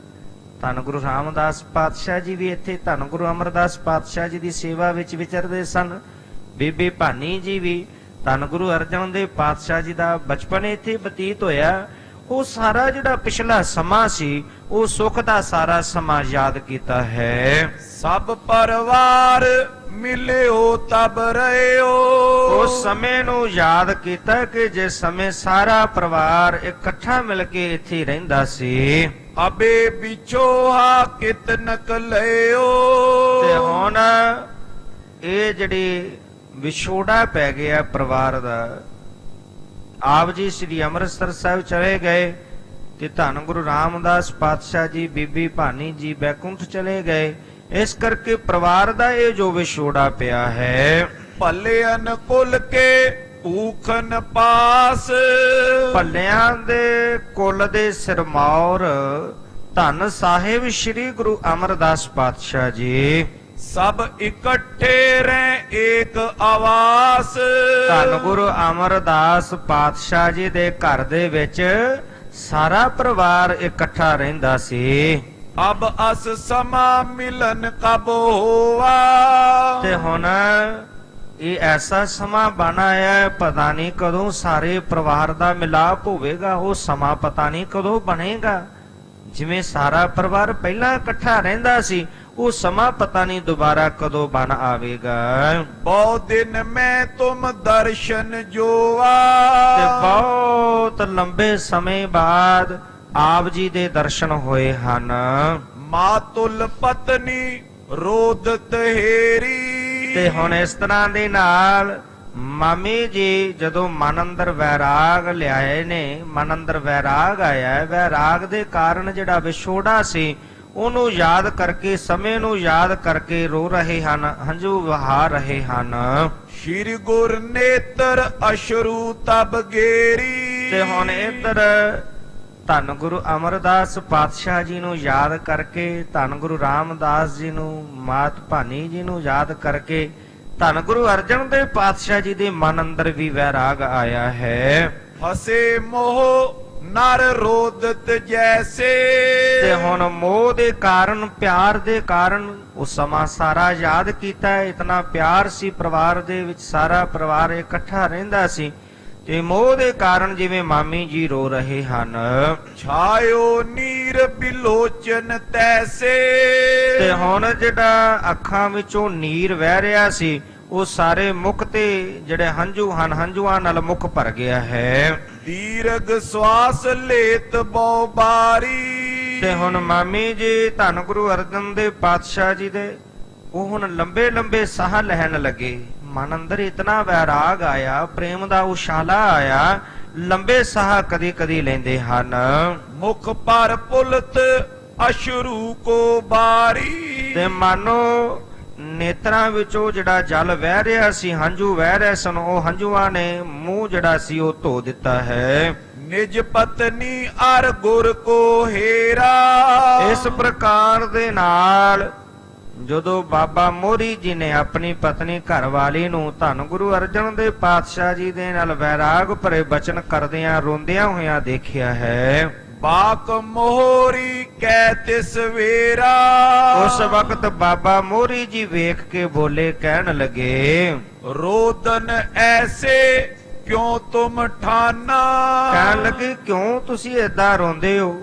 ਧੰਨ ਗੁਰੂ ਰਾਮਦਾਸ ਪਾਤਸ਼ਾਹ ਜੀ ਵੀ ਇੱਥੇ ਧੰਨ ਗੁਰੂ ਅਮਰਦਾਸ ਪਾਤਸ਼ਾਹ ਜੀ ਦੀ ਸੇਵਾ ਵਿੱਚ ਵਿਚਰਦੇ ਸਨ। ਬੀਬੀ ਭਾਨੀ ਜੀ ਵੀ ਧੰਨ ਗੁਰੂ ਅਰਜਨ ਦੇਵ ਪਾਤਸ਼ਾਹ ਜੀ ਦਾ ਬਚਪਨ ਇੱਥੇ ਬਤੀਤ ਹੋਇਆ। ਉਹ ਸਾਰਾ ਜਿਹੜਾ ਪਿਛਲਾ ਸਮਾਂ ਸੀ ਉਹ ਸੁੱਖ ਦਾ ਸਾਰਾ ਸਮਾਂ ਯਾਦ ਕੀਤਾ ਹੈ। ਸਭ ਪਰਿਵਾਰ ਮਿਲਿਓ ਤਬ ਰਹਿਓ, ਉਸ ਸਮੇਂ ਨੂੰ ਯਾਦ ਕੀਤਾ ਕਿ ਜਿਸ ਸਮੇਂ ਸਾਰਾ ਪਰਿਵਾਰ ਇਕੱਠਾ ਮਿਲ ਕੇ ਇੱਥੇ ਰਹਿੰਦਾ ਸੀ। ਅਬੇ ਵਿਛੋਹਾ ਕਿਤ ਨਕਲਿਓ, ਤੇ ਹੁਣ ਇਹ ਜਿਹੜੀ ਵਿਛੋੜਾ ਪੈ ਗਿਆ ਪਰਿਵਾਰ ਦਾ। ਆਪ ਜੀ ਸ੍ਰੀ ਅੰਮ੍ਰਿਤਸਰ ਸਾਹਿਬ ਚਲੇ ਗਏ ਤੇ ਧੰਨ ਗੁਰੂ ਰਾਮਦਾਸ ਪਾਤਸ਼ਾਹ ਜੀ ਬੀਬੀ ਭਾਨੀ ਜੀ ਬੈਕੁੰਠ ਚਲੇ ਗਏ। ਇਸ ਕਰਕੇ ਪਰਿਵਾਰ ਦਾ ਇਹ ਜੋ ਵਿਛੋੜਾ ਪਿਆ ਹੈ। ਭਲੇ ਅਨਕੁਲ ਕੇ ਭੂਖਨ ਪਾਸ, ਭੱਲਿਆਂ ਦੇ ਕੁੱਲ ਦੇ ਸਿਰਮੌਰ ਧੰਨ ਸਾਹਿਬ ਸ੍ਰੀ ਗੁਰੂ ਅਮਰਦਾਸ ਪਾਤਸ਼ਾਹ ਜੀ। ਸਭ ਇਕੱਠੇ ਰਹਿ ਏਕ ਆਵਾਸ, ਧੰਨ ਗੁਰੂ ਅਮਰਦਾਸ ਪਾਤਸ਼ਾਹ ਜੀ ਦੇ ਘਰ ਦੇ ਵਿੱਚ ਸਾਰਾ ਪਰਿਵਾਰ ਇਕੱਠਾ ਰਹਿੰਦਾ ਸੀ। ਅਬ ਅਸ ਸਮਾ ਮਿਲਨ ਕਬ ਹੋਆ, ਤੇ ਹੁਣ ਇਹ ਐਸਾ ਸਮਾਂ ਬਣ ਆਇਆ ਹੈ, ਪਤਾ ਨਹੀਂ ਕਦੋਂ ਸਾਰੇ ਪਰਿਵਾਰ ਦਾ ਮਿਲਾਪ ਹੋਵੇਗਾ। ਉਹ ਸਮਾਂ ਪਤਾ ਨਹੀਂ ਕਦੋਂ ਬਣੇਗਾ। ਜਿਵੇਂ ਸਾਰਾ ਪਰਿਵਾਰ ਪਹਿਲਾਂ ਇਕੱਠਾ ਰਹਿੰਦਾ ਸੀ, ਉਹ ਸਮਾਂ ਪਤਾ ਨਹੀਂ ਦੁਬਾਰਾ ਕਦੋਂ ਬਣ ਆਵੇਗਾ। ਬਹੁ ਦਿਨ ਮੈਂ ਤੁਮ ਦਰਸ਼ਨ ਜੋਆ, ਤੇ ਬਹੁਤ ਲੰਬੇ ਸਮੇਂ ਬਾਅਦ ਆਪ ਜੀ ਦੇ ਦਰਸ਼ਨ ਹੋਏ ਹਨ। ਮਾਤੁਲ ਪਤਨੀ ਰੋਦਤ ਹੇਰੀ, ਤੇ ਹੁਣ ਇਸ ਤਰ੍ਹਾਂ ਦੇ ਨਾਲ ਮਾਮੀ ਜੀ ਜਦੋਂ ਮਨ ਅੰਦਰ ਵੈਰਾਗ ਲਿਆਏ ਨੇ, ਮਨ ਅੰਦਰ ਵੈਰਾਗ ਆਇਆ ਹੈ, ਵੈਰਾਗ ਦੇ ਕਾਰਨ ਜਿਹੜਾ ਵਿਛੋੜਾ ਸੀ ਉਹਨੂੰ ਯਾਦ ਕਰਕੇ, ਸਮੇਂ ਨੂੰ ਯਾਦ ਕਰਕੇ ਰੋ ਰਹੇ ਹਨ, ਹੰਝੂ ਵਹਾ ਰਹੇ ਹਨ। ਸ਼੍ਰੀ ਗੁਰ ਨੇਤਰ ਅਸ਼ਰੂ ਤਬ ਗੇਰੀ, ਤੇ ਹੁਣ ਇੱਧਰ ਧੰਨ ਗੁਰੂ ਅਮਰਦਾਸ ਪਾਤਸ਼ਾਹ ਜੀ ਨੂੰ ਯਾਦ ਕਰਕੇ, ਧੰਨ ਗੁਰੂ ਰਾਮਦਾਸ ਜੀ ਨੂੰ, ਮਾਤ ਭਾਨੀ ਜੀ ਨੂੰ ਯਾਦ ਕਰਕੇ ਧੰਨ ਗੁਰੂ ਅਰਜਨ ਦੇਵ ਪਾਤਸ਼ਾਹ ਜੀ ਦੇ ਮਨ ਅੰਦਰ ਵੀ ਵੈਰਾਗ ਆਇਆ ਹੈ। ਹਸੇ ਮੋਹ ਨਰ ਰੋਦਤ ਜੈਸੇ, ਤੇ ਹੁਣ ਮੋਹ ਦੇ ਕਾਰਨ, ਪਿਆਰ ਦੇ ਕਾਰਨ ਉਹ ਸਮਾਂ ਸਾਰਾ ਯਾਦ ਕੀਤਾ। ਇਤਨਾ ਪਿਆਰ ਸੀ ਪਰਿਵਾਰ ਦੇ ਵਿੱਚ, ਸਾਰਾ ਪਰਿਵਾਰ ਇਕੱਠਾ ਰਹਿੰਦਾ ਸੀ, ਤੇ ਮੋਹ ਦੇ ਕਾਰਨ ਜਿਵੇਂ ਮਾਮੀ ਜੀ ਰੋ ਰਹੇ ਹਨ। ਛਾਇਓ ਨੀਰ ਬਿਲੋਚਨ ਤੈਸੇ, ਤੇ ਹੁਣ ਜਿਹੜਾ ਅੱਖਾਂ ਵਿੱਚੋਂ ਨੀਰ ਵਹਿ ਰਿਹਾ ਸੀ ਉਹ ਸਾਰੇ ਮੁਖ ਤੇ ਜਿਹੜੇ ਹੰਝੂ ਹਨ, ਹੰਝੂਆਂ ਨਾਲ ਮੁਖ ਭਰ ਗਿਆ ਹੈ। ਦੀਰਘ ਸਵਾਸ ਲੇਤ ਬਹੁ ਬਾਰੀ, ਤੇ ਹੁਣ ਮਾਮੀ ਜੀ ਧੰਨ ਗੁਰੂ ਅਰਜਨ ਦੇਵ ਪਾਤਸ਼ਾਹ ਜੀ ਦੇ ਉਹ ਹੁਣ ਲੰਬੇ ਲੰਬੇ ਸਾਹ ਲੈਣ ਲੱਗੇ। ਮਨ ਅੰਦਰ ਇਤਨਾ ਵੈਰਾਗ ਆਇਆ, ਪ੍ਰੇਮ ਦਾ ਉਛਾਲਾ ਆਇਆ, ਲੰਬੇ ਸਾਹ ਕਦੀ ਕਦੀ ਲੈਂਦੇ ਹਨ। ਮੁਖ ਪਰ ਪੁਲਤ ਅਸ਼ਰੂ ਕੋ ਬਾਰੀ। ਤੇ ਮਾਨੋ ਨੇਤਰਾਂ ਵਿੱਚੋਂ ਜਿਹੜਾ ਜਲ ਵਹਿ ਰਿਹਾ ਸੀ, ਹੰਝੂ ਵਹਿ ਰਹੇ ਸਨ, ਉਹ ਹੰਝੂਆਂ ਨੇ ਮੂੰਹ ਜਿਹੜਾ ਸੀ ਉਹ ਧੋ ਦਿੱਤਾ ਹੈ। ਨਿਜ ਪਤਨੀ ਅਰ ਗੁਰ ਕੋ ਹੇਰਾ। ਇਸ ਪ੍ਰਕਾਰ ਦੇ ਨਾਲ ਜਦੋਂ ਬਾਬਾ ਮੋਹਰੀ ਜੀ ਨੇ ਆਪਣੀ ਪਤਨੀ ਘਰਵਾਲੀ ਨੂੰ ਧੰਨ ਗੁਰੂ ਅਰਜਨ ਦੇਵ ਪਾਤਸ਼ਾਹ ਜੀ ਦੇ ਨਾਲ ਵੈਰਾਗ ਭਰੇ ਬਚਨ ਕਰਦਿਆਂ ਰੋਂਦਿਆਂ ਹੋਇਆਂ ਦੇਖਿਆ ਹੈ। ਬਾਕ ਮੋਹਰੀ ਕਹਿ ਤਿਸ ਵੇਰਾ। ਉਸ ਵਕਤ ਬਾਬਾ ਮੋਹਰੀ ਜੀ ਵੇਖ ਕੇ ਬੋਲੇ, ਕਹਿਣ ਲੱਗੇ, ਰੋਦਨ ਐਸੇ ਕਿਉਂ ਤੁਮ ਠਾਨਾ। ਕਹਿਣ ਲੱਗੇ, ਕਿਉਂ ਤੁਸੀਂ ਏਦਾਂ ਰੋਂਦੇ ਹੋ?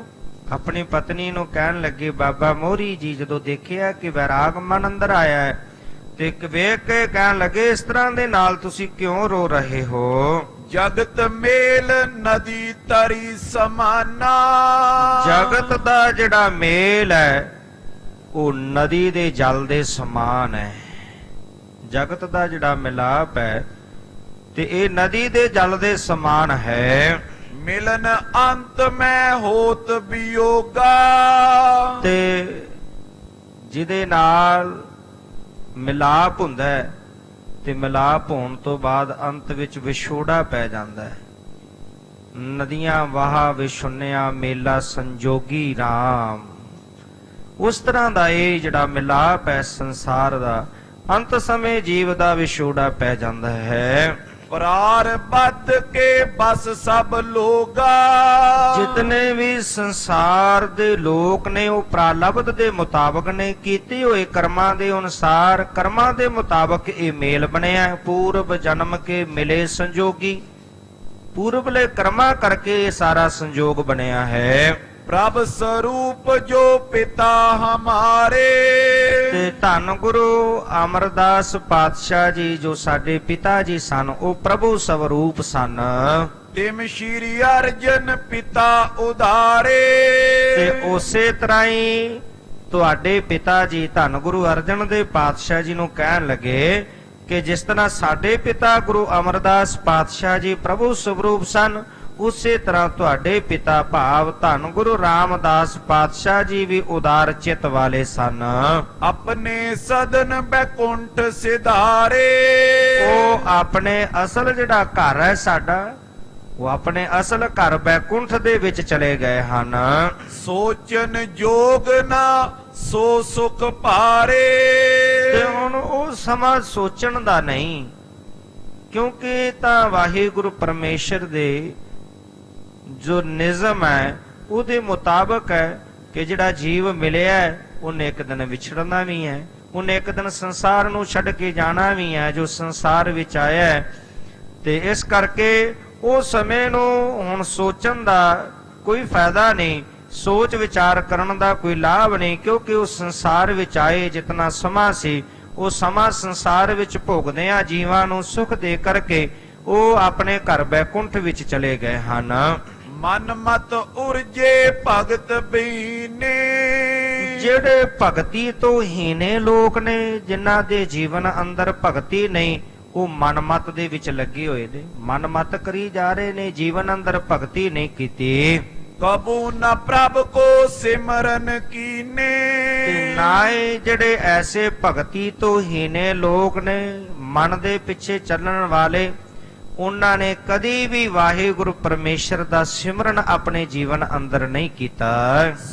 ਆਪਣੀ ਪਤਨੀ ਨੂੰ ਕਹਿਣ ਲੱਗੇ, ਬਾਬਾ ਮੋਹਰੀ ਜੀ ਜਦੋਂ ਦੇਖਿਆ ਕਿ ਵੈਰਾਗ ਮਨ ਅੰਦਰ ਆਇਆ ਹੈ ਤੇ ਵੇਖ ਕੇ ਕਹਿਣ ਲੱਗੇ, ਇਸ ਤਰ੍ਹਾਂ ਦੇ ਨਾਲ ਤੁਸੀਂ ਕਿਉਂ ਰੋ ਰਹੇ ਹੋ? ਜਗਤ ਮੇਲ ਨਦੀ ਤਰੀ ਸਮਾਨਾ। ਜਗਤ ਦਾ ਜਿਹੜਾ ਮੇਲ ਹੈ ਉਹ ਨਦੀ ਦੇ ਜਲ ਦੇ ਸਮਾਨ ਹੈ। ਜਗਤ ਦਾ ਜਿਹੜਾ ਮਿਲਾਪ ਹੈ ਤੇ ਇਹ ਨਦੀ ਦੇ ਜਲ ਦੇ ਸਮਾਨ ਹੈ। ਮਿਲਨ ਅੰਤ ਮੈਂ ਹੋਤ ਵਿਯੋਗਾ। ਤੇ ਜਿਹਦੇ ਨਾਲ ਮਿਲਾਪ ਹੁੰਦਾ ਹੈ ਤੇ ਮਿਲਾਪ ਹੋਣ ਤੋਂ ਬਾਅਦ ਅੰਤ ਵਿੱਚ ਵਿਛੋੜਾ ਪੈ ਜਾਂਦਾ ਹੈ। ਨਦੀਆਂ ਵਾਹਾ ਵਿਛੁੰਨਿਆ ਮੇਲਾ ਸੰਜੋਗੀ RAM। ਉਸ ਤਰ੍ਹਾਂ ਦਾ ਇਹ ਜਿਹੜਾ ਮਿਲਾਪ ਹੈ ਸੰਸਾਰ ਦਾ, ਅੰਤ ਸਮੇਂ ਜੀਵ ਦਾ ਵਿਛੋੜਾ ਪੈ ਜਾਂਦਾ ਹੈ। ਪ੍ਰਾਰ ਬੱਧ ਕੇ ਬਸ ਸਭ ਲੋਗਾ। ਜਿਤਨੇ ਵੀ ਸੰਸਾਰ ਦੇ ਲੋਕ ਨੇ ਉਹ ਪ੍ਰਾਲਬਧ ਦੇ ਮੁਤਾਬਕ ਨੇ, ਕੀਤੇ ਹੋਏ ਕਰਮਾਂ ਦੇ ਅਨੁਸਾਰ, ਕਰਮਾਂ ਦੇ ਮੁਤਾਬਕ ਇਹ ਮੇਲ ਬਣਿਆ। ਪੂਰਬ ਜਨਮ ਕੇ ਮਿਲੇ ਸੰਜੋਗੀ। ਪੂਰਬਲੇ ਕਰਮਾਂ ਕਰਕੇ ਇਹ ਸਾਰਾ ਸੰਜੋਗ ਬਣਿਆ ਹੈ। ਪ੍ਰਭ ਸਰੂਪ ਜੋ ਪਿਤਾ ਹਮਾਰੇ। ਤੇ ਧੰਨ ਗੁਰੂ ਅਮਰਦਾਸ ਪਾਤਸ਼ਾਹ ਜੀ ਜੋ ਸਾਡੇ ਪਿਤਾ ਜੀ ਸਨ, ਉਹ ਪ੍ਰਭੂ ਸਵਰੂਪ ਸਨ। ਤਿਮ ਸ਼੍ਰੀ ਅਰਜਨ ਪਿਤਾ ਉਦਾਰੇ। ਤੇ ਉਸੇ ਤਰ੍ਹਾਂ ਹੀ ਤੁਹਾਡੇ ਪਿਤਾ ਜੀ ਧੰਨ ਗੁਰੂ ਅਰਜਨ ਦੇਵ ਪਾਤਸ਼ਾਹ ਜੀ ਨੂੰ ਕਹਿਣ ਲੱਗੇ ਕਿ ਜਿਸ ਤਰ੍ਹਾਂ ਸਾਡੇ ਪਿਤਾ ਗੁਰੂ ਅਮਰਦਾਸ ਪਾਤਸ਼ਾਹ ਜੀ ਪ੍ਰਭੂ ਸਵਰੂਪ ਸਨ, ਉਸੇ ਤਰ੍ਹਾਂ ਤੁਹਾਡੇ ਪਿਤਾ ਭਾਵ ਧੰਨ ਗੁਰੂ ਰਾਮਦਾਸ ਪਾਤਸ਼ਾਹ ਜੀ ਵੀ ਉਦਾਰ ਚਿੱਤ ਵਾਲੇ ਸਨ। ਆਪਣੇ ਸਦਨ ਬੈਕੁੰਠ ਸਿਧਾਰੇ। ਉਹ ਆਪਣੇ ਅਸਲ ਜਿਹੜਾ ਘਰ ਹੈ ਸਾਡਾ, ਉਹ ਆਪਣੇ ਅਸਲ ਘਰ ਬੈਕੁੰਠ ਦੇ ਵਿੱਚ ਚਲੇ ਗਏ ਹਨ। ਸੋਚਨ ਜੋਗ ਨਾ ਸੋ ਸੁਖ ਭਾਰੇ। ਤੇ ਹੁਣ ਉਹ ਸਮਾਂ ਸੋਚਣ ਦਾ ਨਹੀਂ, ਕਿਉਂਕਿ ਤਾਂ ਵਾਹਿਗੁਰੂ ਪਰਮੇਸ਼ਰ ਦੇ ਜੋ ਨਿਯਮ ਹੈ ਉਹਦੇ ਮੁਤਾਬਕ ਹੈ ਕਿ ਜਿਹੜਾ ਜੀਵ ਮਿਲਿਆ ਉਹਨੇ ਇੱਕ ਦਿਨ ਵਿਛੜਨਾ ਵੀ ਹੈ, ਉਹਨੇ ਇੱਕ ਦਿਨ ਸੰਸਾਰ ਨੂੰ ਛੱਡ ਕੇ ਜਾਣਾ ਵੀ ਹੈ ਜੋ ਸੰਸਾਰ ਵਿੱਚ ਆਇਆ ਹੈ। ਤੇ ਇਸ ਕਰਕੇ ਉਹ ਸਮੇਂ ਨੂੰ ਹੁਣ ਸੋਚਣ ਦਾ ਕੋਈ ਫਾਇਦਾ ਨਹੀਂ, ਸੋਚ ਵਿਚਾਰ ਕਰਨ ਦਾ ਕੋਈ ਲਾਭ ਨਹੀਂ, ਕਿਉਂਕਿ ਉਹ ਸੰਸਾਰ ਵਿੱਚ ਆਏ ਜਿਤਨਾ ਸਮਾਂ ਸੀ ਉਹ ਸਮਾਂ ਸੰਸਾਰ ਵਿੱਚ ਭੋਗਦੇ ਆ ਜੀਵਾਂ ਨੂੰ ਸੁਖ ਦੇ ਕਰਕੇ ਉਹ ਆਪਣੇ ਘਰ ਬੈਕੁੰਠ ਵਿੱਚ ਚਲੇ ਗਏ ਹਨ। ਮਨ ਮਤ ਉਰਜੇ ਭਗਤ ਬੀਨੇ। ਜਿਹੜੇ ਭਗਤੀ ਤੋਂ ਹੀਨੇ ਲੋਕ ਨੇ, ਜਿਨ੍ਹਾਂ ਦੇ ਜੀਵਨ ਅੰਦਰ ਭਗਤੀ ਨਹੀਂ, ਉਹ ਮਨਮਤ ਦੇ ਵਿੱਚ ਲੱਗੇ ਹੋਏ ਨੇ, ਮਨਮਤ ਕਰੀ ਜਾ ਰਹੇ ਨੇ, ਜੀਵਨ ਅੰਦਰ ਭਗਤੀ ਨਹੀਂ ਕੀਤੀ। ਕਬੂ ਨਾ ਪ੍ਰਭ ਕੋ ਸਿਮਰਨ ਕੀਨੇ। ਤੇ ਨਾਏ ਜਿਹੜੇ ਐਸੇ ਭਗਤੀ ਤੋਂ ਹੀਨੇ ਲੋਕ ਨੇ, ਮਨ ਦੇ ਪਿੱਛੇ ਚੱਲਣ ਵਾਲੇ, ਉਹਨਾਂ ਨੇ ਕਦੀ ਵੀ ਵਾਹਿਗੁਰੂ ਪਰਮੇਸ਼ਰ ਦਾ ਸਿਮਰਨ ਆਪਣੇ ਜੀਵਨ ਅੰਦਰ ਨਹੀਂ ਕੀਤਾ।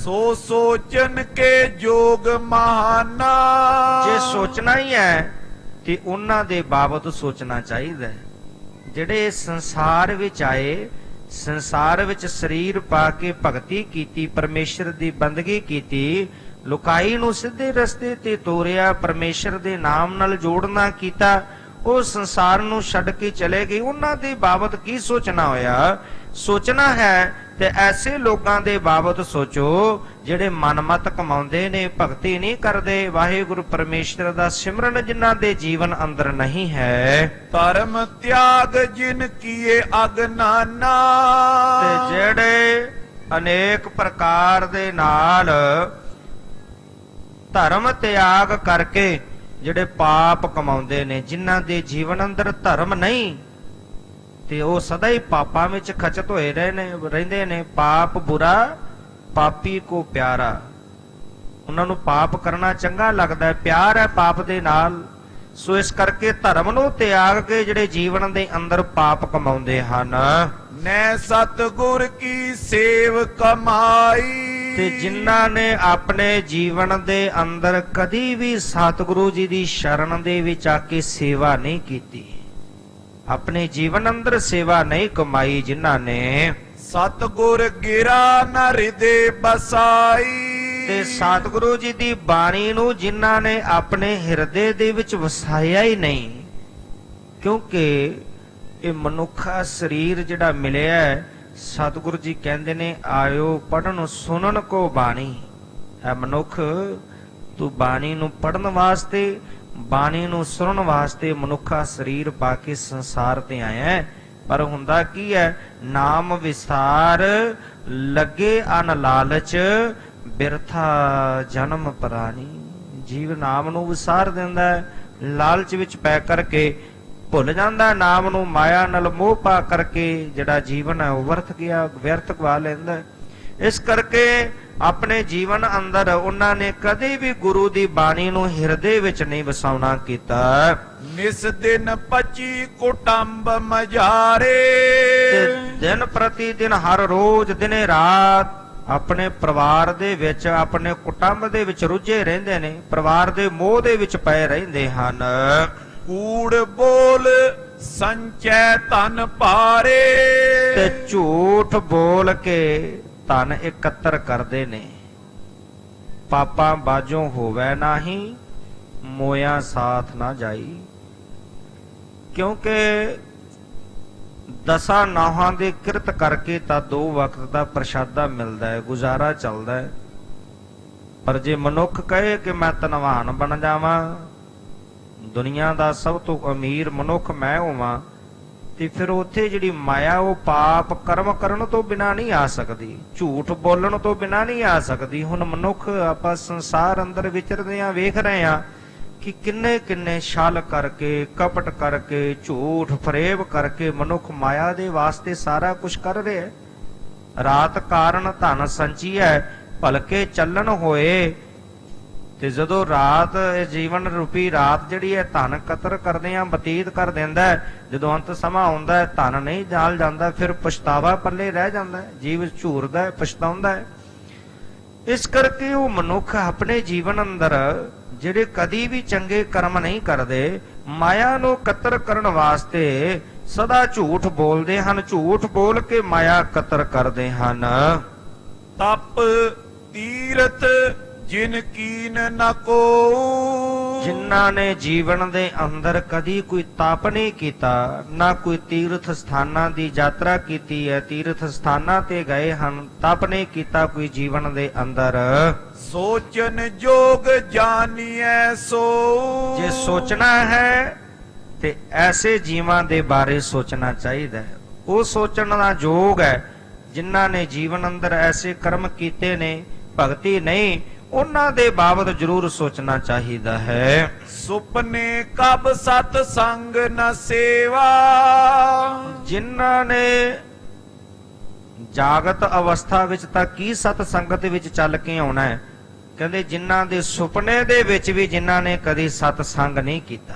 ਸੋ ਸੋਚਨ ਕੇ ਜੋਗ ਮਹਾਨਾ। ਜੇ ਸੋਚਣਾ ਹੀ ਹੈ ਤੇ ਉਹਨਾਂ ਦੇ ਬਾਬਤ ਸੋਚਣਾ ਚਾਹੀਦਾ ਹੈ। ਜਿਹੜੇ ਸੰਸਾਰ ਵਿੱਚ ਆਏ, ਸੰਸਾਰ ਵਿੱਚ ਸਰੀਰ ਪਾ ਕੇ ਭਗਤੀ ਕੀਤੀ, ਪਰਮੇਸ਼ਰ ਦੀ ਬੰਦਗੀ ਕੀਤੀ, ਲੁਕਾਈ ਨੂੰ ਸਿੱਧੇ ਰਸਤੇ ਤੇ ਤੋਰਿਆ, ਪਰਮੇਸ਼ਰ ਦੇ ਨਾਮ ਨਾਲ ਜੋੜਨਾ ਕੀਤਾ, ਉਹ ਸੰਸਾਰ ਨੂੰ ਛੱਡ ਕੇ ਚਲੇ ਗਏ। ਉਹਨਾਂ ਦੇ ਬਾਬਤ ਕੀ ਸੋਚਣਾ ਹੋਇਆ? ਸੋਚਣਾ ਹੈ ਤੇ ਐਸੇ ਲੋਕਾਂ ਦੇ ਬਾਬਤ ਸੋਚੋ ਜਿਹੜੇ ਮਨਮਤ ਕਮਾਉਂਦੇ ਨੇ, ਭਗਤੀ ਨਹੀਂ ਕਰਦੇ, ਵਾਹਿਗੁਰੂ ਪਰਮੇਸ਼ਰ ਦਾ ਸਿਮਰਨ ਜਿਨ੍ਹਾਂ ਦੇ ਜੀਵਨ ਅੰਦਰ ਨਹੀਂ ਹੈ। ਧਰਮ ਤਿਆਗ ਜਿਨ ਕੀਏ ਅਗਨਾਨਾ। ਤੇ ਜਿਹੜੇ ਅਨੇਕ ਪ੍ਰਕਾਰ ਦੇ ਨਾਲ ਧਰਮ ਤਿਆਗ ਕਰਕੇ ਜਿਹੜੇ ਪਾਪ ਕਮਾਉਂਦੇ ਨੇ, ਜਿਨ੍ਹਾਂ ਦੇ ਜੀਵਨ ਅੰਦਰ ਧਰਮ ਨਹੀਂ ਤੇ ਉਹ ਸਦਾ ਹੀ ਪਾਪਾਂ ਵਿੱਚ ਖਚਤ ਹੋਏ ਰਹਿੰਦੇ ਨੇ। ਪਾਪ ਬੁਰਾ ਪਾਪੀ ਕੋ ਪਿਆਰਾ, ਉਹਨਾਂ ਨੂੰ ਪਾਪ ਕਰਨਾ ਚੰਗਾ ਲੱਗਦਾ ਹੈ, ਪਿਆਰ ਹੈ ਪਾਪ ਦੇ ਨਾਲ। ਸੋ ਇਸ ਕਰਕੇ ਧਰਮ ਨੂੰ ਤਿਆਗ ਕੇ ਜਿਹੜੇ ਜੀਵਨ ਦੇ ਅੰਦਰ ਪਾਪ ਕਮਾਉਂਦੇ ਹਨ, ਨੈ ਸਤਿਗੁਰ ਕੀ ਸੇਵ ਕਮਾਈ। ਤੇ ਜਿਨ੍ਹਾਂ ਨੇ ਆਪਣੇ ਜੀਵਨ ਦੇ ਅੰਦਰ ਕਦੀ ਵੀ ਸਤਿਗੁਰੂ ਜੀ ਦੀ ਸ਼ਰਨ ਦੇ ਵਿੱਚ ਆ ਕੇ ਸੇਵਾ ਨਹੀਂ ਕੀਤੀ, ਆਪਣੇ ਜੀਵਨ ਅੰਦਰ ਸੇਵਾ ਨਹੀਂ ਕਮਾਈ, ਜਿਨ੍ਹਾਂ ਨੇ ਸਤਿਗੁਰ ਗਿਰਾ ਨ ਹਿਰਦੇ ਬਸਾਈ। ਤੇ ਸਤਿਗੁਰੂ ਜੀ ਦੀ ਬਾਣੀ ਨੂੰ ਜਿਨ੍ਹਾਂ ਨੇ ਆਪਣੇ ਹਿਰਦੇ ਦੇ ਵਿੱਚ ਵਸਾਇਆ ਹੀ ਨਹੀਂ, ਕਿਉਂਕਿ ਇਹ ਮਨੁੱਖਾ ਸਰੀਰ ਜਿਹੜਾ ਮਿਲਿਆ ਹੈ, ਸਤਿਗੁਰੂ ਜੀ ਕਹਿੰਦੇ ਨੇ ਆਇਓ ਪੜਨ ਸੁਣਨ ਕੋ ਬਾਣੀ। ਐ ਮਨੁੱਖ, ਤੂੰ ਬਾਣੀ ਨੂੰ ਪੜਨ ਵਾਸਤੇ, ਬਾਣੀ ਨੂੰ ਸੁਣਨ ਵਾਸਤੇ ਮਨੁੱਖਾ ਸਰੀਰ ਪਾ ਕੇ ਸੰਸਾਰ ਤੇ ਆਇਆ ਹੈ। ਪਰ ਹੁੰਦਾ ਕੀ ਹੈ, ਨਾਮ ਵਿਸਾਰ ਲੱਗੇ ਅਨ ਲਾਲਚ ਬਿਰਥਾ ਜਨਮ ਪ੍ਰਾਨੀ। ਜੀਵ ਨਾਮ ਨੂੰ ਵਿਸਾਰ ਦਿੰਦਾ ਹੈ, ਲਾਲਚ ਵਿੱਚ ਪੈ ਕਰਕੇ ਭੁੱਲ ਜਾਂਦਾ ਨਾਮ ਨੂੰ, ਮਾਇਆ ਨਾਲ ਮੋਹ ਪਾ ਕਰਕੇ ਜਿਹੜਾ ਜੀਵਨ ਹੈ ਉਹ ਵਿਅਰਥ ਗਵਾ ਲੈਂਦਾ। ਇਸ ਕਰਕੇ ਆਪਣੇ ਜੀਵਨ ਅੰਦਰ ਉਹਨਾਂ ਨੇ ਕਦੇ ਵੀ ਗੁਰੂ ਦੀ ਬਾਣੀ ਨੂੰ ਹਿਰਦੇ ਵਿੱਚ ਨਹੀਂ ਵਸਾਉਣਾ ਕੀਤਾ। ਨਿਸ ਦਿਨ 25 ਕੁਟੰਬ ਮਝਾਰੇ, ਤੇ ਦਿਨ ਪ੍ਰਤੀ ਦਿਨ ਹਰ ਰੋਜ਼ ਦਿਨੇ ਰਾਤ ਆਪਣੇ ਪਰਿਵਾਰ ਦੇ ਵਿੱਚ, ਆਪਣੇ ਕੁਟੰਬ ਦੇ ਵਿੱਚ ਰੁੱਝੇ ਰਹਿੰਦੇ ਨੇ, ਪਰਿਵਾਰ ਦੇ ਮੋਹ ਦੇ ਵਿੱਚ ਪਏ ਰਹਿੰਦੇ ਹਨ। ਕੂੜ ਬੋਲ ਸੰਚੈ ਧਨ ਭਾਰੇ, ਤੇ ਝੂਠ ਬੋਲ ਕੇ ਧਨ ਇਕੱਤਰ ਕਰਦੇ ਨੇ। ਪਾਪਾਂ ਬਾਝੋਂ ਹੋਵੇ ਨਾਹੀ, ਮੋਇਆ ਸਾਥ ਨਾ ਜਾਈ। ਕਿਉਂਕਿ ਦਸਾਂ ਨਾਹਾਂ ਦੇ ਕਿਰਤ ਕਰਕੇ ਤਾਂ 2 ਵਕਤ ਦਾ ਪ੍ਰਸ਼ਾਦਾ ਮਿਲਦਾ ਹੈ, ਗੁਜ਼ਾਰਾ ਚੱਲਦਾ ਹੈ। ਪਰ ਜੇ ਮਨੁੱਖ ਕਹੇ ਕਿ ਮੈਂ ਧਨਵਾਨ ਬਣ ਜਾਵਾਂ, ਦੁਨੀਆ ਦਾ ਸਭ ਤੋਂ ਅਮੀਰ ਮਨੁੱਖ ਮੈਂ ਹੋਵਾਂ, ਤੇ ਫਿਰ ਉੱਥੇ ਜਿਹੜੀ ਮਾਇਆ ਉਹ ਪਾਪ ਕਰਮ ਕਰਨ ਤੋਂ ਬਿਨਾ ਨਹੀਂ ਆ ਸਕਦੀ, ਝੂਠ ਬੋਲਣ ਤੋਂ ਬਿਨਾ ਨਹੀਂ ਆ ਸਕਦੀ। ਹੁਣ ਮਨੁੱਖ ਆਪਾਂ ਸੰਸਾਰ ਅੰਦਰ ਵਿਚਰਦੇ ਆ, ਵੇਖ ਰਹੇ ਆ ਕਿ ਕਿੰਨੇ ਕਿੰਨੇ ਛਲ ਕਰਕੇ, ਕਪਟ ਕਰਕੇ, ਝੂਠ ਫਰੇਬ ਕਰਕੇ ਮਨੁੱਖ ਮਾਇਆ ਦੇ ਵਾਸਤੇ ਸਾਰਾ ਕੁਝ ਕਰ ਰਿਹਾ। ਰਾਤ ਕਾਰਨ ਧਨ ਸੰਚੀਐ ਭਲਕੇ ਚੱਲਣ ਹੋਏ। ਤੇ ਜਦੋਂ ਰਾਤ, ਜੀਵਨ ਰੂਪੀ ਰਾਤ ਜਿਹੜੀ ਹੈ ਧਨ ਕਤਰ ਕਰਦੇ ਆ, ਬਤੀਤ ਕਰ ਦਿੰਦਾ, ਜਦੋਂ ਅੰਤ ਸਮਾਂ ਆਉਂਦਾ ਹੈ ਧਨ ਨਹੀਂ ਜਾਲ ਜਾਂਦਾ, ਫਿਰ ਪਛਤਾਵਾ ਪੱਲੇ ਰਹਿ ਜਾਂਦਾ, ਜੀਵ ਝੂਰਦਾ, ਪਛਤਾਉਂਦਾ। ਇਸ ਕਰਕੇ ਉਹ ਮਨੁੱਖ ਆਪਣੇ ਜੀਵਨ ਅੰਦਰ ਜਿਹੜੇ ਕਦੀ ਵੀ ਚੰਗੇ ਕਰਮ ਨਹੀਂ ਕਰਦੇ, ਮਾਇਆ ਨੂੰ ਕਤਰ ਕਰਨ ਵਾਸਤੇ ਸਦਾ ਝੂਠ ਬੋਲਦੇ ਹਨ, ਝੂਠ ਬੋਲ ਕੇ ਮਾਇਆ ਕਤਰ ਕਰਦੇ ਹਨ। ਤਪ ਤੀਰਥ ਜਿਨ ਕੀਨ ਨ ਕੋ, ਜਿਨ੍ਹਾਂ ਨੇ ਜੀਵਨ ਦੇ ਅੰਦਰ ਕਦੀ ਕੋਈ ਤਪ ਨਹੀਂ ਕੀਤਾ, ਨਾ ਕੋਈ ਤੀਰਥ ਸਥਾਨਾਂ ਦੀ ਯਾਤਰਾ ਕੀਤੀ ਹੈ, ਤੀਰਥ ਸਥਾਨਾਂ ਤੇ ਗਏ ਹਨ, ਤਪ ਨਹੀਂ ਕੀਤਾ ਕੋਈ ਜੀਵਨ ਦੇ ਅੰਦਰ। ਸੋਚਨ ਜੋਗ ਜਾਣੀਐ ਸੋ, ਜੇ ਸੋਚਣਾ ਹੈ ਤੇ ਐਸੇ ਜੀਵਾਂ ਦੇ ਬਾਰੇ ਸੋਚਣਾ ਚਾਹੀਦਾ ਹੈ। ਉਹ ਸੋਚਣ ਦਾ ਯੋਗ ਹੈ ਜਿਨ੍ਹਾਂ ਨੇ ਜੀਵਨ ਅੰਦਰ ਐਸੇ ਕਰਮ ਕੀਤੇ ਨੇ, ਭਗਤੀ ਨਹੀਂ, ਉਹਨਾਂ ਦੇ ਬਾਬਤ ਜ਼ਰੂਰ ਸੋਚਣਾ ਚਾਹੀਦਾ ਹੈ। ਸੁਪਨੇ ਕਬ ਸਤ ਸੰਗ ਨ ਸੇਵਾ, ਜਿਨ੍ਹਾਂ ਨੇ ਜਾਗਤ ਅਵਸਥਾ ਵਿੱਚ ਤਾਂ ਕੀ ਸਤ ਸੰਗਤ ਵਿੱਚ ਚੱਲ ਕੇ ਆਉਣਾ ਹੈ। ਕਹਿੰਦੇ ਜਿਨ੍ਹਾਂ ਦੇ ਸੁਪਨੇ ਦੇ ਵਿੱਚ ਵੀ ਜਿਨ੍ਹਾਂ ਨੇ ਕਦੀ ਸਤ ਸੰਗ ਨਹੀਂ ਕੀਤਾ।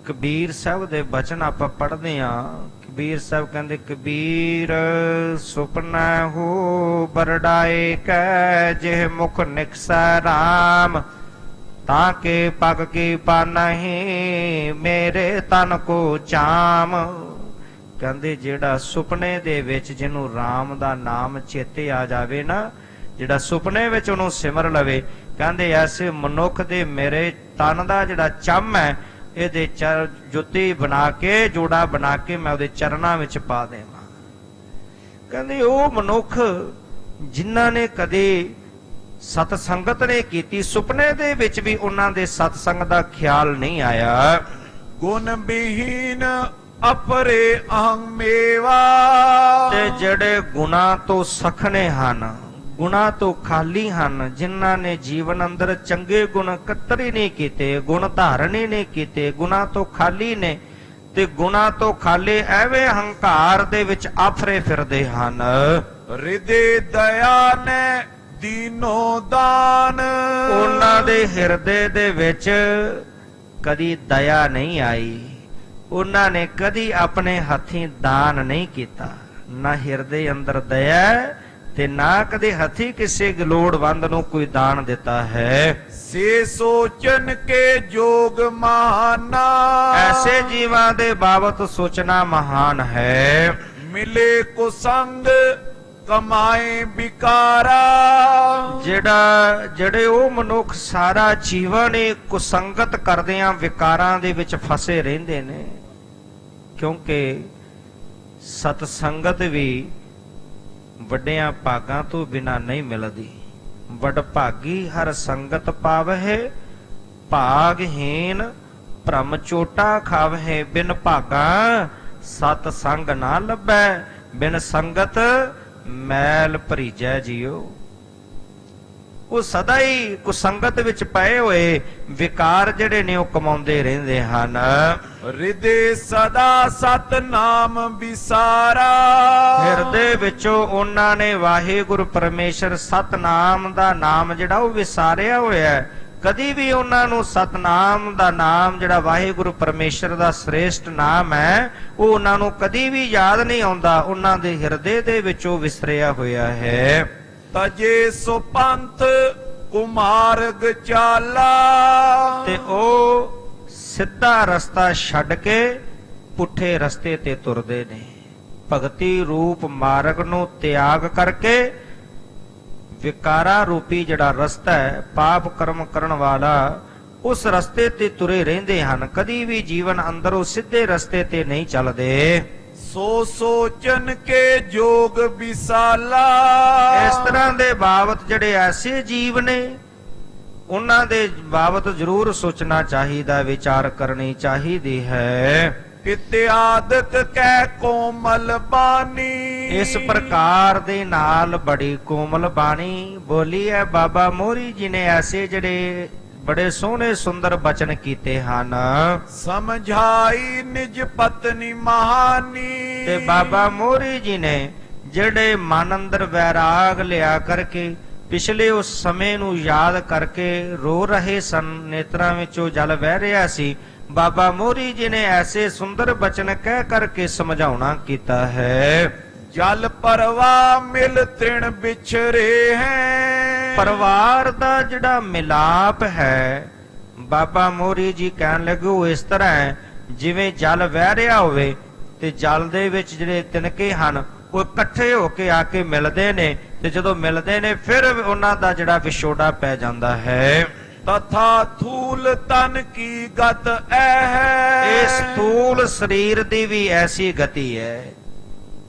ਕਬੀਰ ਸਾਹਿਬ ਦੇ ਬਚਨ ਆਪਾਂ ਪੜ੍ਹਦੇ ਹਾਂ। ਕਬੀਰ ਸਾਹਿਬ ਕਹਿੰਦੇ, ਕਬੀਰ ਸੁਪਨਾ ਹੋ ਬਰਡਾਏ ਕੈ, ਜਿਹ ਮੁਖ ਨਿਕਸੈ ਰਾਮ, ਤਾਂ ਕੇ ਪਗ ਕੀ ਪਾਨਹੀ, ਮੇਰੇ ਤਨ ਕੋ ਚਾਮ। ਕਹਿੰਦੇ ਜਿਹੜਾ ਸੁਪਨੇ ਦੇ ਵਿੱਚ ਜਿਹਨੂੰ ਰਾਮ ਦਾ ਨਾਮ ਚੇਤੇ ਆ ਜਾਵੇ ਨਾ, ਜਿਹੜਾ ਸੁਪਨੇ ਵਿੱਚ ਉਹਨੂੰ ਸਿਮਰ ਲਵੇ, ਕਹਿੰਦੇ ਐਸੇ ਮਨੁੱਖ ਦੇ ਮੇਰੇ ਤਨ ਦਾ ਜਿਹੜਾ ਚੰਮ ਹੈ, ਇਹਦੇ ਜੁੱਤੀ ਬਣਾ ਕੇ, ਜੋੜਾ ਬਣਾ ਕੇ ਮੈਂ ਉਹਦੇ ਚਰਨਾਂ ਵਿੱਚ ਪਾ ਦੇਵਾਂ। ਕਹਿੰਦੇ ਉਹ ਮਨੁੱਖ ਜਿਨ੍ਹਾਂ ਨੇ ਕਦੇ ਸਤ ਸੰਗਤ ਨੇ ਕੀਤੀ, ਸੁਪਨੇ ਦੇ ਵਿੱਚ ਵੀ ਉਹਨਾਂ ਦੇ ਸਤ ਸੰਗ ਦਾ ਖਿਆਲ ਨਹੀਂ ਆਇਆ। ਗੁਣ ਵਿਹੀਨ ਅਪਰੇ ਅਹੰ ਮੇਵਾ, ਤੇ ਜਿਹੜੇ ਗੁਨਾਹ ਤੋਂ ਸਖਣੇ ਹਨ, ਗੁਣਾ ਤੋਂ ਖਾਲੀ ਹਨ, ਜਿਨ੍ਹਾਂ ਨੇ ਜੀਵਨ ਅੰਦਰ ਚੰਗੇ ਗੁਣ ਇਕੱਤਰ ਹੀ ਨਹੀਂ ਕੀਤੇ, ਗੁਣ ਧਾਰਨ ਹੀ ਨਹੀਂ ਕੀਤੇ, ਗੁਣਾ ਤੋਂ ਖਾਲੀ ਨੇ ਤੇ ਗੁਣਾ ਤੋਂ ਖਾਲੀ ਐਵੇਂ ਹੰਕਾਰ ਦੇ ਵਿੱਚ ਆਫਰੇ ਫਿਰਦੇ ਹਨ। ਹਿਰਦੇ ਦਇਆ ਨੇ ਦੀਨੋ ਦਾਨ, ਉਹਨਾਂ ਦੇ ਹਿਰਦੇ ਦੇ ਵਿੱਚ ਕਦੀ ਦਇਆ ਨਹੀਂ ਆਈ, ਉਹਨਾਂ ਨੇ ਕਦੀ ਆਪਣੇ ਹੱਥੀਂ ਦਾਨ ਨਹੀਂ ਕੀਤਾ। ਨਾ ਹਿਰਦੇ ਅੰਦਰ ਦਇਆ ਹੈ ਤੇ ਨਾ ਕਦੇ ਹੱਥੀਂ ਕਿਸੇ ਲੋੜਵੰਦ ਨੂੰ ਕੋਈ ਦਾਨ ਦਿੱਤਾ ਹੈ। ਸੇ ਸੋਚਨ ਕੇ ਜੋਗ ਮਹਾਨਾ, ਐਸੇ ਜੀਵਾਂ ਦੇ ਬਾਬਤ ਸੋਚਣਾ ਮਹਾਨ ਹੈ। ਮਿਲੇ ਕੁਸੰਗ ਕਮਾਏ ਵਿਕਾਰਾ, ਜਿਹੜੇ ਉਹ ਮਨੁੱਖ ਸਾਰਾ ਜੀਵਨ ਹੀ ਕੁਸੰਗਤ ਕਰਦਿਆਂ ਵਿਕਾਰਾਂ ਦੇ ਵਿੱਚ ਫਸੇ ਰਹਿੰਦੇ ਨੇ। ਕਿਉਂਕਿ ਸਤ ਸੰਗਤ ਵੀ ਵੱਡਿਆਂ ਭਾਗਾਂ ਤੋਂ ਬਿਨਾਂ ਨਹੀਂ ਮਿਲਦੀ। ਵਡ ਭਾਗੀ ਹਰ ਸੰਗਤ ਪਾਵਹਿ, ਭਾਗਹੀਨ ਭ੍ਰਮ ਚੋਟਾ ਖਾਵਹਿ। ਬਿਨ ਭਾਗਾ ਸਤ ਸੰਗ ਨਾ ਲੱਭੈ, ਬਿਨ ਸੰਗਤ ਮੈਲ ਭਰੀਜੈ ਜੀਓ। ਉਹ ਸਦਾ ਹੀ ਕੁਸੰਗਤ ਵਿੱਚ ਪਏ ਹੋਏ ਵਿਕਾਰ ਜਿਹੜੇ ਨੇ ਉਹ ਕਮਾਉਂਦੇ ਰਹਿੰਦੇ ਹਨ। ਹਿਰਦੇ ਸਦਾ ਸਤ ਨਾਮ ਵਿਸਾਰਾ, ਹਿਰਦੇ ਵਿੱਚੋਂ ਉਹਨਾਂ ਨੇ ਵਾਹਿਗੁਰੂ ਪਰਮੇਸ਼ਰ ਸਤਨਾਮ ਦਾ ਨਾਮ ਜਿਹੜਾ ਉਹ ਵਿਸਾਰਿਆ ਹੋਇਆ ਹੈ। ਕਦੀ ਵੀ ਉਹਨਾਂ ਨੂੰ ਸਤਨਾਮ ਦਾ ਨਾਮ ਜਿਹੜਾ ਵਾਹਿਗੁਰੂ ਪਰਮੇਸ਼ਰ ਦਾ ਸ੍ਰੇਸ਼ਟ ਨਾਮ ਹੈ ਉਹ ਉਹਨਾਂ ਨੂੰ ਕਦੀ ਵੀ ਯਾਦ ਨਹੀਂ ਆਉਂਦਾ, ਉਹਨਾਂ ਦੇ ਹਿਰਦੇ ਦੇ ਵਿੱਚੋਂ ਵਿਸਰਿਆ ਹੋਇਆ ਹੈ। ਤਜੇ ਸੋ ਪੰਥ ਕੁਮਾਰਗ ਚਾਲਾ, ਤੇ ਉਹ ਸਿੱਧਾ ਰਸਤਾ ਛੱਡ ਕੇ ਪੁੱਠੇ ਰਸਤੇ ਤੇ ਤੁਰਦੇ ਨੇ। ਭਗਤੀ ਰੂਪ ਮਾਰਗ ਨੂੰ ਤਿਆਗ ਕਰਕੇ ਵਿਕਾਰਾ ਰੂਪੀ ਜਿਹੜਾ ਰਸਤਾ ਹੈ ਪਾਪ ਕਰਮ ਕਰਨ ਵਾਲਾ, ਉਸ ਰਸਤੇ ਤੇ ਤੁਰੇ ਰਹਿੰਦੇ ਹਨ। ਕਦੀ ਵੀ ਜੀਵਨ ਅੰਦਰੋਂ ਸਿੱਧੇ ਰਸਤੇ ਤੇ ਨਹੀਂ ਚੱਲਦੇ। ਸੋ ਸੋਚਨ ਕੇ ਜੋਗ ਵਿਸਾਲਾ, ਇਸ ਤਰ੍ਹਾਂ ਦੇ ਬਾਬਤ ਜਿਹੜੇ ਐਸੇ ਜੀਵ ਨੇ ਉਹਨਾਂ ਦੇ ਬਾਬਤ ਜ਼ਰੂਰ ਸੋਚਣਾ ਚਾਹੀਦਾ, ਵਿਚਾਰ ਕਰਨੀ ਚਾਹੀਦੀ ਹੈ। ਇਤਿਆਦਕ ਕੈ ਕੋਮਲ ਬਾਣੀ, ਇਸ ਪ੍ਰਕਾਰ ਦੇ ਨਾਲ ਬੜੀ ਕੋਮਲ ਬਾਣੀ ਬੋਲੀ ਹੈ ਬਾਬਾ ਮੋਹਰੀ ਜੀ ਨੇ। ਐਸੇ ਜਿਹੜੇ ਬੜੇ ਸੋਹਣੇ ਸੁੰਦਰ ਬਚਨ ਕੀਤੇ ਹਨ। ਸਮਝਾਈ ਨਿਜ ਪਤਨੀ ਮਹਾਨੀ, ਤੇ ਬਾਬਾ ਮੋਹਰੀ ਜੀ ਨੇ ਜਿਹੜੇ ਮਨ ਅੰਦਰ ਵੈਰਾਗ ਲਿਆ ਕਰਕੇ ਪਿਛਲੇ ਉਸ ਸਮੇਂ ਨੂੰ ਯਾਦ ਕਰਕੇ ਰੋ ਰਹੇ ਸਨ, ਨੇਤਰਾਂ ਵਿੱਚੋਂ ਜਲ ਵਹਿ ਰਿਹਾ ਸੀ, ਬਾਬਾ ਮੋਹਰੀ ਜੀ ਨੇ ਐਸੇ ਸੁੰਦਰ ਬਚਨ ਕਹਿ ਕਰਕੇ ਸਮਝਾਉਣਾ ਕੀਤਾ ਹੈ। ਜਲ ਪਰਵਾ ਮਿਲ ਤ੍ਰਿਣ ਵਿਛਰੇ ਹੈ, ਪਰਿਵਾਰ ਦਾ ਜਿਹੜਾ ਮਿਲਾਪ ਹੈ ਬਾਬਾ ਮੋਹਰੀ ਜੀ ਕਹਿਣ ਲੱਗੇ ਉਹ ਇਸ ਤਰ੍ਹਾਂ ਹੈ ਜਿਵੇਂ ਜਲ ਵਹਿ ਰਿਹਾ ਹੋਵੇ ਤੇ ਜਲ ਦੇ ਵਿੱਚ ਜਿਹੜੇ ਤਿਨਕੇ ਹਨ ਉਹ ਇਕੱਠੇ ਹੋ ਕੇ ਆ ਕੇ ਮਿਲਦੇ ਨੇ, ਤੇ ਜਦੋਂ ਮਿਲਦੇ ਨੇ ਫਿਰ ਉਹਨਾਂ ਦਾ ਜਿਹੜਾ ਵਿਛੋੜਾ ਪੈ ਜਾਂਦਾ ਹੈ। ਤਥਾ ਥੂਲ ਤਨ ਕੀ ਗਤ ਐ ਹੈ, ਇਸ ਸਥੂਲ ਸਰੀਰ ਦੀ ਵੀ ਐਸੀ ਗਤੀ ਹੈ,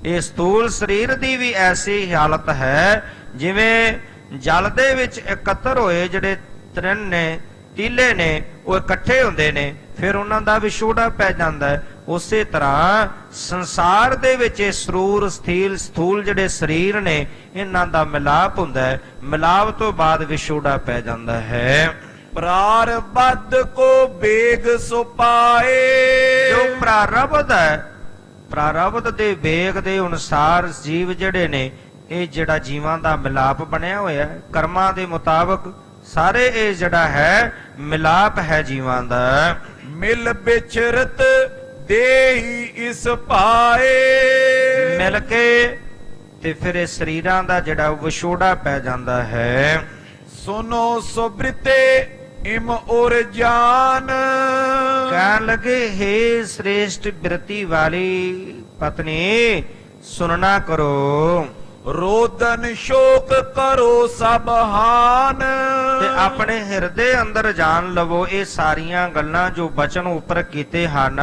ਇਸ ਸਥੂਲ ਸਰੀਰ ਦੀ ਵੀ ਐਸੀ ਹਾਲਤ ਹੈ ਜਿਵੇਂ ਜਲ ਦੇ ਵਿੱਚ ਇਕੱਤਰ ਹੋਏ ਜਿਹੜੇ ਤ੍ਰਿਣ ਨੇ, ਤੀਲੇ ਨੇ, ਉਹ ਇਕੱਠੇ ਹੁੰਦੇ ਨੇ, ਫਿਰ ਉਹਨਾਂ ਦਾ ਵਿਛੋੜਾ ਪੈ ਜਾਂਦਾ ਹੈ। ਉਸੇ ਤਰ੍ਹਾਂ ਸੰਸਾਰ ਦੇ ਵਿੱਚ ਇਹ ਸਰੂਰ ਸਥੂਲ ਜਿਹੜੇ ਸਰੀਰ ਨੇ ਇਹਨਾਂ ਦਾ ਮਿਲਾਪ ਹੁੰਦਾ ਹੈ, ਮਿਲਾਪ ਤੋਂ ਬਾਅਦ ਵਿਛੋੜਾ ਪੈ ਜਾਂਦਾ ਹੈ। ਪ੍ਰਾਰਬਧ ਕੋ ਬੇਗ ਸੋ ਪਾਏ, ਜੋ ਪ੍ਰਾਰਬਧ ਹੈ, ਪ੍ਰਾਰਬਧ ਦੇ ਵੇਗ ਦੇ ਅਨੁਸਾਰ ਜੀਵ ਜਿਹੜੇ ਨੇ ਇਹ ਜਿਹੜਾ ਜੀਵਾਂ ਦਾ ਮਿਲਾਪ ਬਣਿਆ ਹੋਇਆ ਹੈ, ਕਰਮਾਂ ਦੇ ਮੁਤਾਬਕ ਸਾਰੇ ਇਹ ਜਿਹੜਾ ਹੈ ਮਿਲਾਪ ਹੈ ਜੀਵਾਂ ਦਾ। ਮਿਲ ਵਿਚਰਤ ਦੇਹੀ ਇਸ ਪਾਏ, ਮਿਲ ਕੇ ਤੇ ਫਿਰ ਇਹ ਸਰੀਰਾਂ ਦਾ ਜਿਹੜਾ ਵਿਛੋੜਾ ਪੈ ਜਾਂਦਾ ਹੈ। ਸੁਨੋ ਸੁਬ੍ਰਿਤੇ ਇਮ ਔਰ ਜਾਨ, ਕਹਿਣ ਲੱਗੇ ਹੇ ਸ੍ਰੇਸ਼ਟ ਬਿਰਤੀ ਵਾਲੀ ਪਤਨੀ ਸੁਨਣਾ ਕਰੋ, ਰੋਦਨ ਸ਼ੋਕ ਕਰੋ ਸਭ ਹਾਨ, ਤੇ ਆਪਣੇ ਹਿਰਦੇ ਅੰਦਰ ਜਾਣ ਲਵੋ ਇਹ ਸਾਰੀਆਂ ਗੱਲਾਂ ਜੋ ਬਚਨ ਉੱਪਰ ਕੀਤੇ ਹਨ।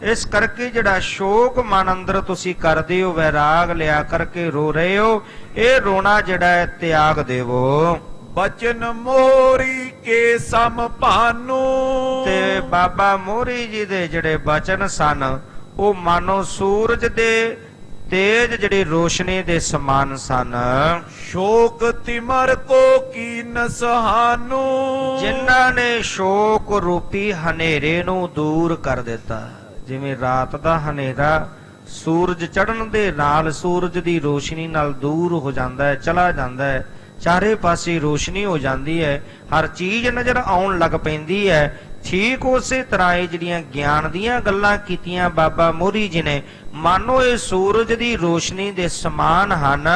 ਇਸ ਕਰਕੇ ਜਿਹੜਾ ਸ਼ੋਕ ਮਨ ਅੰਦਰ ਤੁਸੀਂ ਕਰਦੇ ਹੋ, ਵੈਰਾਗ ਲਿਆ ਕਰਕੇ ਰੋ ਰਹੇ ਹੋ, ਇਹ ਰੋਣਾ ਜਿਹੜਾ ਹੈ ਤਿਆਗ ਦੇਵੋ। ਬਚਨ ਮੋਹਰੀ ਕੇ ਸਮ ਭਾਨੂ, ਤੇ ਬਾਬਾ ਮੋਹਰੀ ਜੀ ਦੇ ਜਿਹੜੇ ਬਚਨ ਸਨ ਉਹ ਮਾਨੋ ਸੂਰਜ ਦੇ ਤੇਜ ਜਿਹੜੀ ਰੋਸ਼ਨੀ ਦੇ ਸਮਾਨ ਸਨ। ਸ਼ੋਕ ਤਿਮਰ ਕੋ ਕੀਨ ਸਹਾਨੂ, ਜਿਨ੍ਹਾਂ ਨੇ ਸ਼ੋਕ ਰੂਪੀ ਹਨੇਰੇ ਨੂੰ ਦੂਰ ਕਰ ਦਿੱਤਾ। ਜਿਵੇਂ ਰਾਤ ਦਾ ਹਨੇਰਾ ਸੂਰਜ ਚੜ੍ਹਨ ਦੇ ਨਾਲ, ਸੂਰਜ ਦੀ ਰੋਸ਼ਨੀ ਨਾਲ ਦੂਰ ਹੋ ਜਾਂਦਾ ਹੈ, ਚਲਾ ਜਾਂਦਾ ਹੈ, ਚਾਰੇ ਪਾਸੇ ਰੋਸ਼ਨੀ ਹੋ ਜਾਂਦੀ ਹੈ, ਹਰ ਚੀਜ਼ ਨਜ਼ਰ ਆਉਣ ਲੱਗ ਪੈਂਦੀ ਹੈ। ਠੀਕ ਉਸੇ ਤਰ੍ਹਾਂ ਇਹ ਜਿਹੜੀਆਂ ਗਿਆਨ ਦੀਆਂ ਗੱਲਾਂ ਕੀਤੀਆਂ ਬਾਬਾ ਮੋਹਰੀ ਜੀ ਨੇ, ਮਾਨੋ ਇਹ ਸੂਰਜ ਦੀ ਰੋਸ਼ਨੀ ਦੇ ਸਮਾਨ ਹਨ।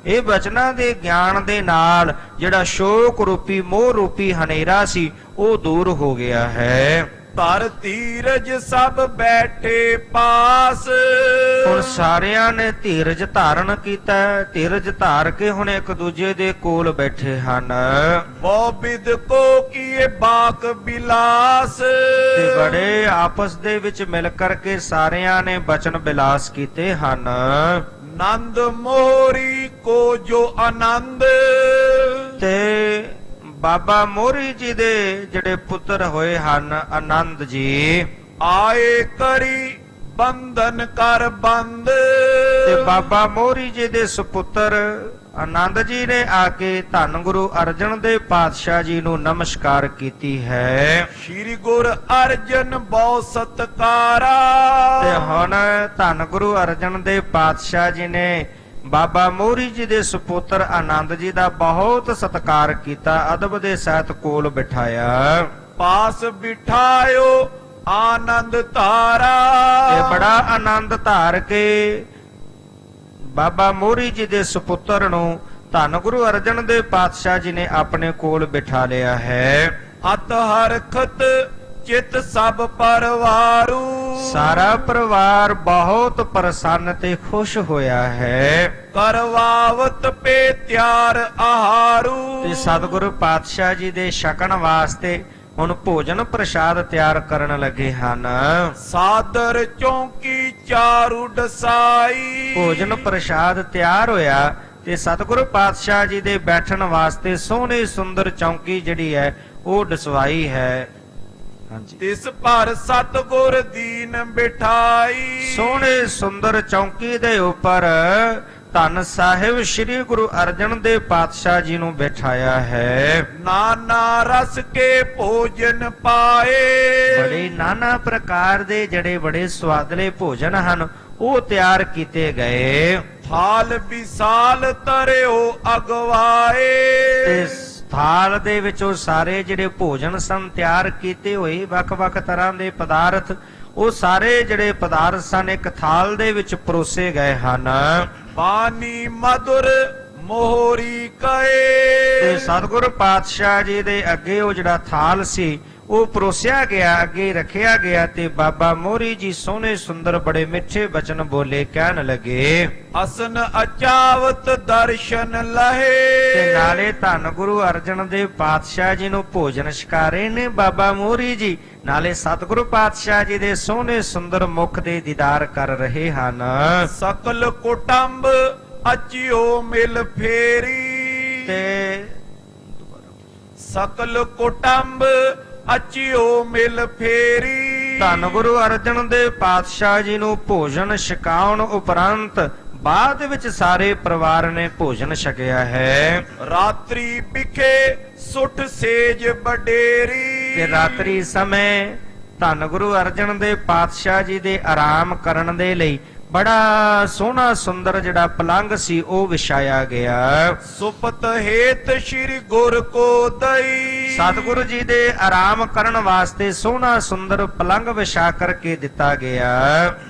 ਇਹ ਬਚਨਾਂ ਦੇ ਗਿਆਨ ਦੇ ਨਾਲ ਜਿਹੜਾ ਸ਼ੋਕ ਰੂਪੀ ਮੋਹ ਰੂਪੀ ਹਨੇਰਾ ਸੀ ਉਹ ਦੂਰ ਹੋ ਗਿਆ ਹੈ। ਧਰ ਧੀਰਜ ਸਭ ਬੈਠੇ ਪਾਸ, ਹੁਣ ਸਾਰਿਆਂ ਨੇ ਧੀਰਜ ਧਾਰਨ ਕੀਤਾ। ਧੀਰਜ ਧਾਰ ਕੇ ਹੁਣ ਇੱਕ ਦੂਜੇ ਦੇ ਕੋਲ ਬੈਠੇ ਹਨ। ਬਹੁ ਬਿਦ ਕੋ ਕੀਏ ਬਾਕ ਬਿਲਾਸ, ਤੇ ਬੜੇ ਆਪਸ ਦੇ ਵਿੱਚ ਮਿਲ ਕਰਕੇ ਸਾਰਿਆਂ ਨੇ ਬਚਨ ਬਿਲਾਸ ਕੀਤੇ ਹਨ। ਨੰਦ ਮੋਹਰੀ ਕੋ ਜੋ ਆਨੰਦ, ਤੇ ਬਾਬਾ ਮੋਹਰੀ ਜੀ ਦੇ ਜਿਹੜੇ ਪੁੱਤਰ ਹੋਏ ਹਨ ਆਨੰਦ ਜੀ, ਆਏ ਕਰੀ ਬੰਧਨ ਕਰ ਬੰਦ, ਤੇ ਬਾਬਾ ਮੋਹਰੀ ਜੀ ਦੇ ਸੁਪੁੱਤਰ ਆਨੰਦ ਜੀ ਨੇ ਆ ਕੇ ਧੰਨ ਗੁਰੂ ਅਰਜਨ ਦੇਵ ਪਾਤਸ਼ਾਹ ਜੀ ਨੂੰ ਨਮਸਕਾਰ ਕੀਤੀ ਹੈ। ਸ਼੍ਰੀ ਗੁਰ ਅਰਜਨ ਬਹੁ ਸਤਕਾਰਾ, ਤੇ ਹੁਣ ਧੰਨ ਗੁਰੂ ਅਰਜਨ ਦੇਵ ਪਾਤਸ਼ਾਹ ਜੀ ਨੇ ਬਾਬਾ ਮੋਹਰੀ ਜੀ ਦੇ ਸੁਪੁੱਤਰ ਆਨੰਦ ਜੀ ਦਾ ਬਹੁਤ ਸਤਿਕਾਰ ਕੀਤਾ, ਅਦਬ ਦੇ ਸਹਿਤ ਕੋਲ ਬਿਠਾਇਆ। ਪਾਸ ਬਿਠਾਇਓ ਆਨੰਦ ਧਾਰਾ, ਤੇ ਬੜਾ ਆਨੰਦ ਧਾਰ ਕੇ ਬਾਬਾ ਮੋਹਰੀ ਜੀ ਦੇ ਸੁਪੁੱਤਰ ਨੂੰ ਧੰਨ ਗੁਰੂ ਅਰਜਨ ਦੇਵ ਪਾਤਸ਼ਾਹ ਜੀ ਨੇ ਆਪਣੇ ਕੋਲ ਬਿਠਾ ਲਿਆ ਹੈ। ਅਤ ਹਰਖਤ ਚਿਤ ਸਭ ਪਰਵਾਰੂ, ਸਾਰਾ ਪਰਿਵਾਰ ਬਹੁਤ ਪ੍ਰਸੰਨ ਤੇ ਖੁਸ਼ ਹੋਇਆ ਹੈ। ਕਰਵਾਵਤ ਪੇ ਤਿਆਰ ਆਹਾਰੂ, ਤੇ ਸਤਿਗੁਰੂ ਪਾਤਸ਼ਾਹ ਜੀ ਦੇ ਛਕਣ ਵਾਸਤੇ ਹੁਣ ਭੋਜਨ ਪ੍ਰਸ਼ਾਦ ਤਿਆਰ ਕਰਨ ਲੱਗੇ ਹਨ। ਸਾਦਰ ਚੌਂਕੀ ਚਾਰੂ ਡਸਾਈ, ਭੋਜਨ ਪ੍ਰਸ਼ਾਦ ਤਿਆਰ ਹੋਇਆ ਤੇ ਸਤਿਗੁਰੂ ਪਾਤਸ਼ਾਹ ਜੀ ਦੇ ਬੈਠਣ ਵਾਸਤੇ ਸੋਹਣੀ ਸੁੰਦਰ ਚੌਂਕੀ ਜਿਹੜੀ ਹੈ ਉਹ ਡਸਵਾਈ ਹੈ। ਹਾਂਜੀ, ਤਿਸ ਪਰ ਸਤਿਗੁਰ ਦੀਨ ਬਿਠਾਈ, ਸੋਹਣੇ ਸੁੰਦਰ ਚੌਂਕੀ ਦੇ ਉੱਪਰ ਧੰਨ ਸਾਹਿਬ ਸ੍ਰੀ ਗੁਰੂ ਅਰਜਨ ਦੇਵ ਪਾਤਸ਼ਾਹ ਜੀ ਨੂੰ ਬਿਠਾਇਆ ਹੈ। ਨਾਨਾ ਰਸ ਕੇ ਭੋਜਨ ਪਾਏ, ਬੜੇ ਨਾਨਾ ਪ੍ਰਕਾਰ ਦੇ ਜਿਹੜੇ ਬੜੇ ਸਵਾਦਲੇ ਭੋਜਨ ਹਨ ਉਹ ਤਿਆਰ ਕੀਤੇ ਗਏ। ਥਾਲ ਵਿਸਾਲ ਤਰਿਓ ਅਗਵਾਏ, ਤੇ ਥਾਲ ਦੇ ਵਿੱਚ ਉਹ ਸਾਰੇ ਜਿਹੜੇ ਭੋਜਨ ਸਨ ਤਿਆਰ ਕੀਤੇ ਹੋਏ ਵੱਖ-ਵੱਖ ਤਰ੍ਹਾਂ ਦੇ ਪਦਾਰਥ, ਉਹ ਸਾਰੇ ਜਿਹੜੇ ਪਦਾਰਥ ਸਨ ਇੱਕ ਥਾਲ ਦੇ ਵਿੱਚ ਪਰੋਸੇ ਗਏ ਹਨ। ਬਾਣੀ ਮధుਰ ਮੋਹਰੀ ਕਏ, ਤੇ ਸਤਿਗੁਰੂ ਪਾਤਸ਼ਾਹ ਜੀ ਦੇ ਅੱਗੇ ਉਹ ਜਿਹੜਾ ਥਾਲ ਸੀ ਉਹ ਪਰੋਸਿਆ ਗਿਆ, ਅੱਗੇ ਰੱਖਿਆ ਗਿਆ ਤੇ ਬਾਬਾ ਮੋਹਰੀ ਜੀ ਸੋਹਣੇ ਸੁੰਦਰ ਬੜੇ ਮਿੱਠੇ ਬਚਨ ਬੋਲੇ, ਕਹਿਣ ਲੱਗੇ ਅਸਨ ਅਚਾਵਤ ਦਰਸ਼ਨ ਲਹੇ, ਤੇ ਨਾਲੇ ਧੰਨ ਗੁਰੂ ਅਰਜਨ ਦੇਵ ਪਾਤਸ਼ਾਹ ਜੀ ਨੂੰ ਭੋਜਨ ਛਕਾਰੇ ਨੇ ਬਾਬਾ ਮੋਹਰੀ ਜੀ, ਨਾਲੇ ਸਤਿਗੁਰੂ ਪਾਤਸ਼ਾਹ ਜੀ ਦੇ ਸੋਹਣੇ ਸੁੰਦਰ ਮੁਖ ਦੇ ਦੀਦਾਰ ਕਰ ਰਹੇ ਹਨ। ਸਕਲ ਕੁਟੰਬ ਅਚਿਓ ਮਿਲ ਫੇਰੀ, ਤੇ ਸਕਲ ਕੁਟੰਬ ਅਚਿਓ ਮਿਲ ਫੇਰੀ, ਧੰਨ ਗੁਰੂ ਅਰਜਨ ਦੇਵ ਪਾਤਸ਼ਾਹ ਜੀ ਨੂੰ ਭੋਜਨ ਛਕਾਉਣ ਉਪਰੰਤ ਬਾਅਦ ਵਿੱਚ ਸਾਰੇ ਪਰਿਵਾਰ ਨੇ ਭੋਜਨ ਛਕਿਆ ਹੈ। ਰਾਤਰੀ ਵਿਖੇ ਸੁੱਠ ਸੇਜ ਬਡੇਰੀ, ਤੇ ਰਾਤਰੀ ਸਮੇਂ ਧੰਨ ਗੁਰੂ ਅਰਜਨ ਦੇਵ ਪਾਤਸ਼ਾਹ ਜੀ ਦੇ ਆਰਾਮ ਕਰਨ ਦੇ ਲਈ ਬੜਾ ਸੋਹਣਾ ਸੁੰਦਰ ਜਿਹੜਾ ਪਲੰਗ ਸੀ ਉਹ ਵਿਛਾਇਆ ਗਿਆ। ਸੁਪਤ ਹੇਤ ਸ਼੍ਰੀ ਗੁਰ ਕੋ ਦਈ, ਸਤਿਗੁਰੂ ਜੀ ਦੇ ਆਰਾਮ ਕਰਨ ਵਾਸਤੇ ਸੋਹਣਾ ਸੁੰਦਰ ਪਲੰਗ ਵਿਛਾ ਕਰਕੇ ਦਿੱਤਾ ਗਿਆ।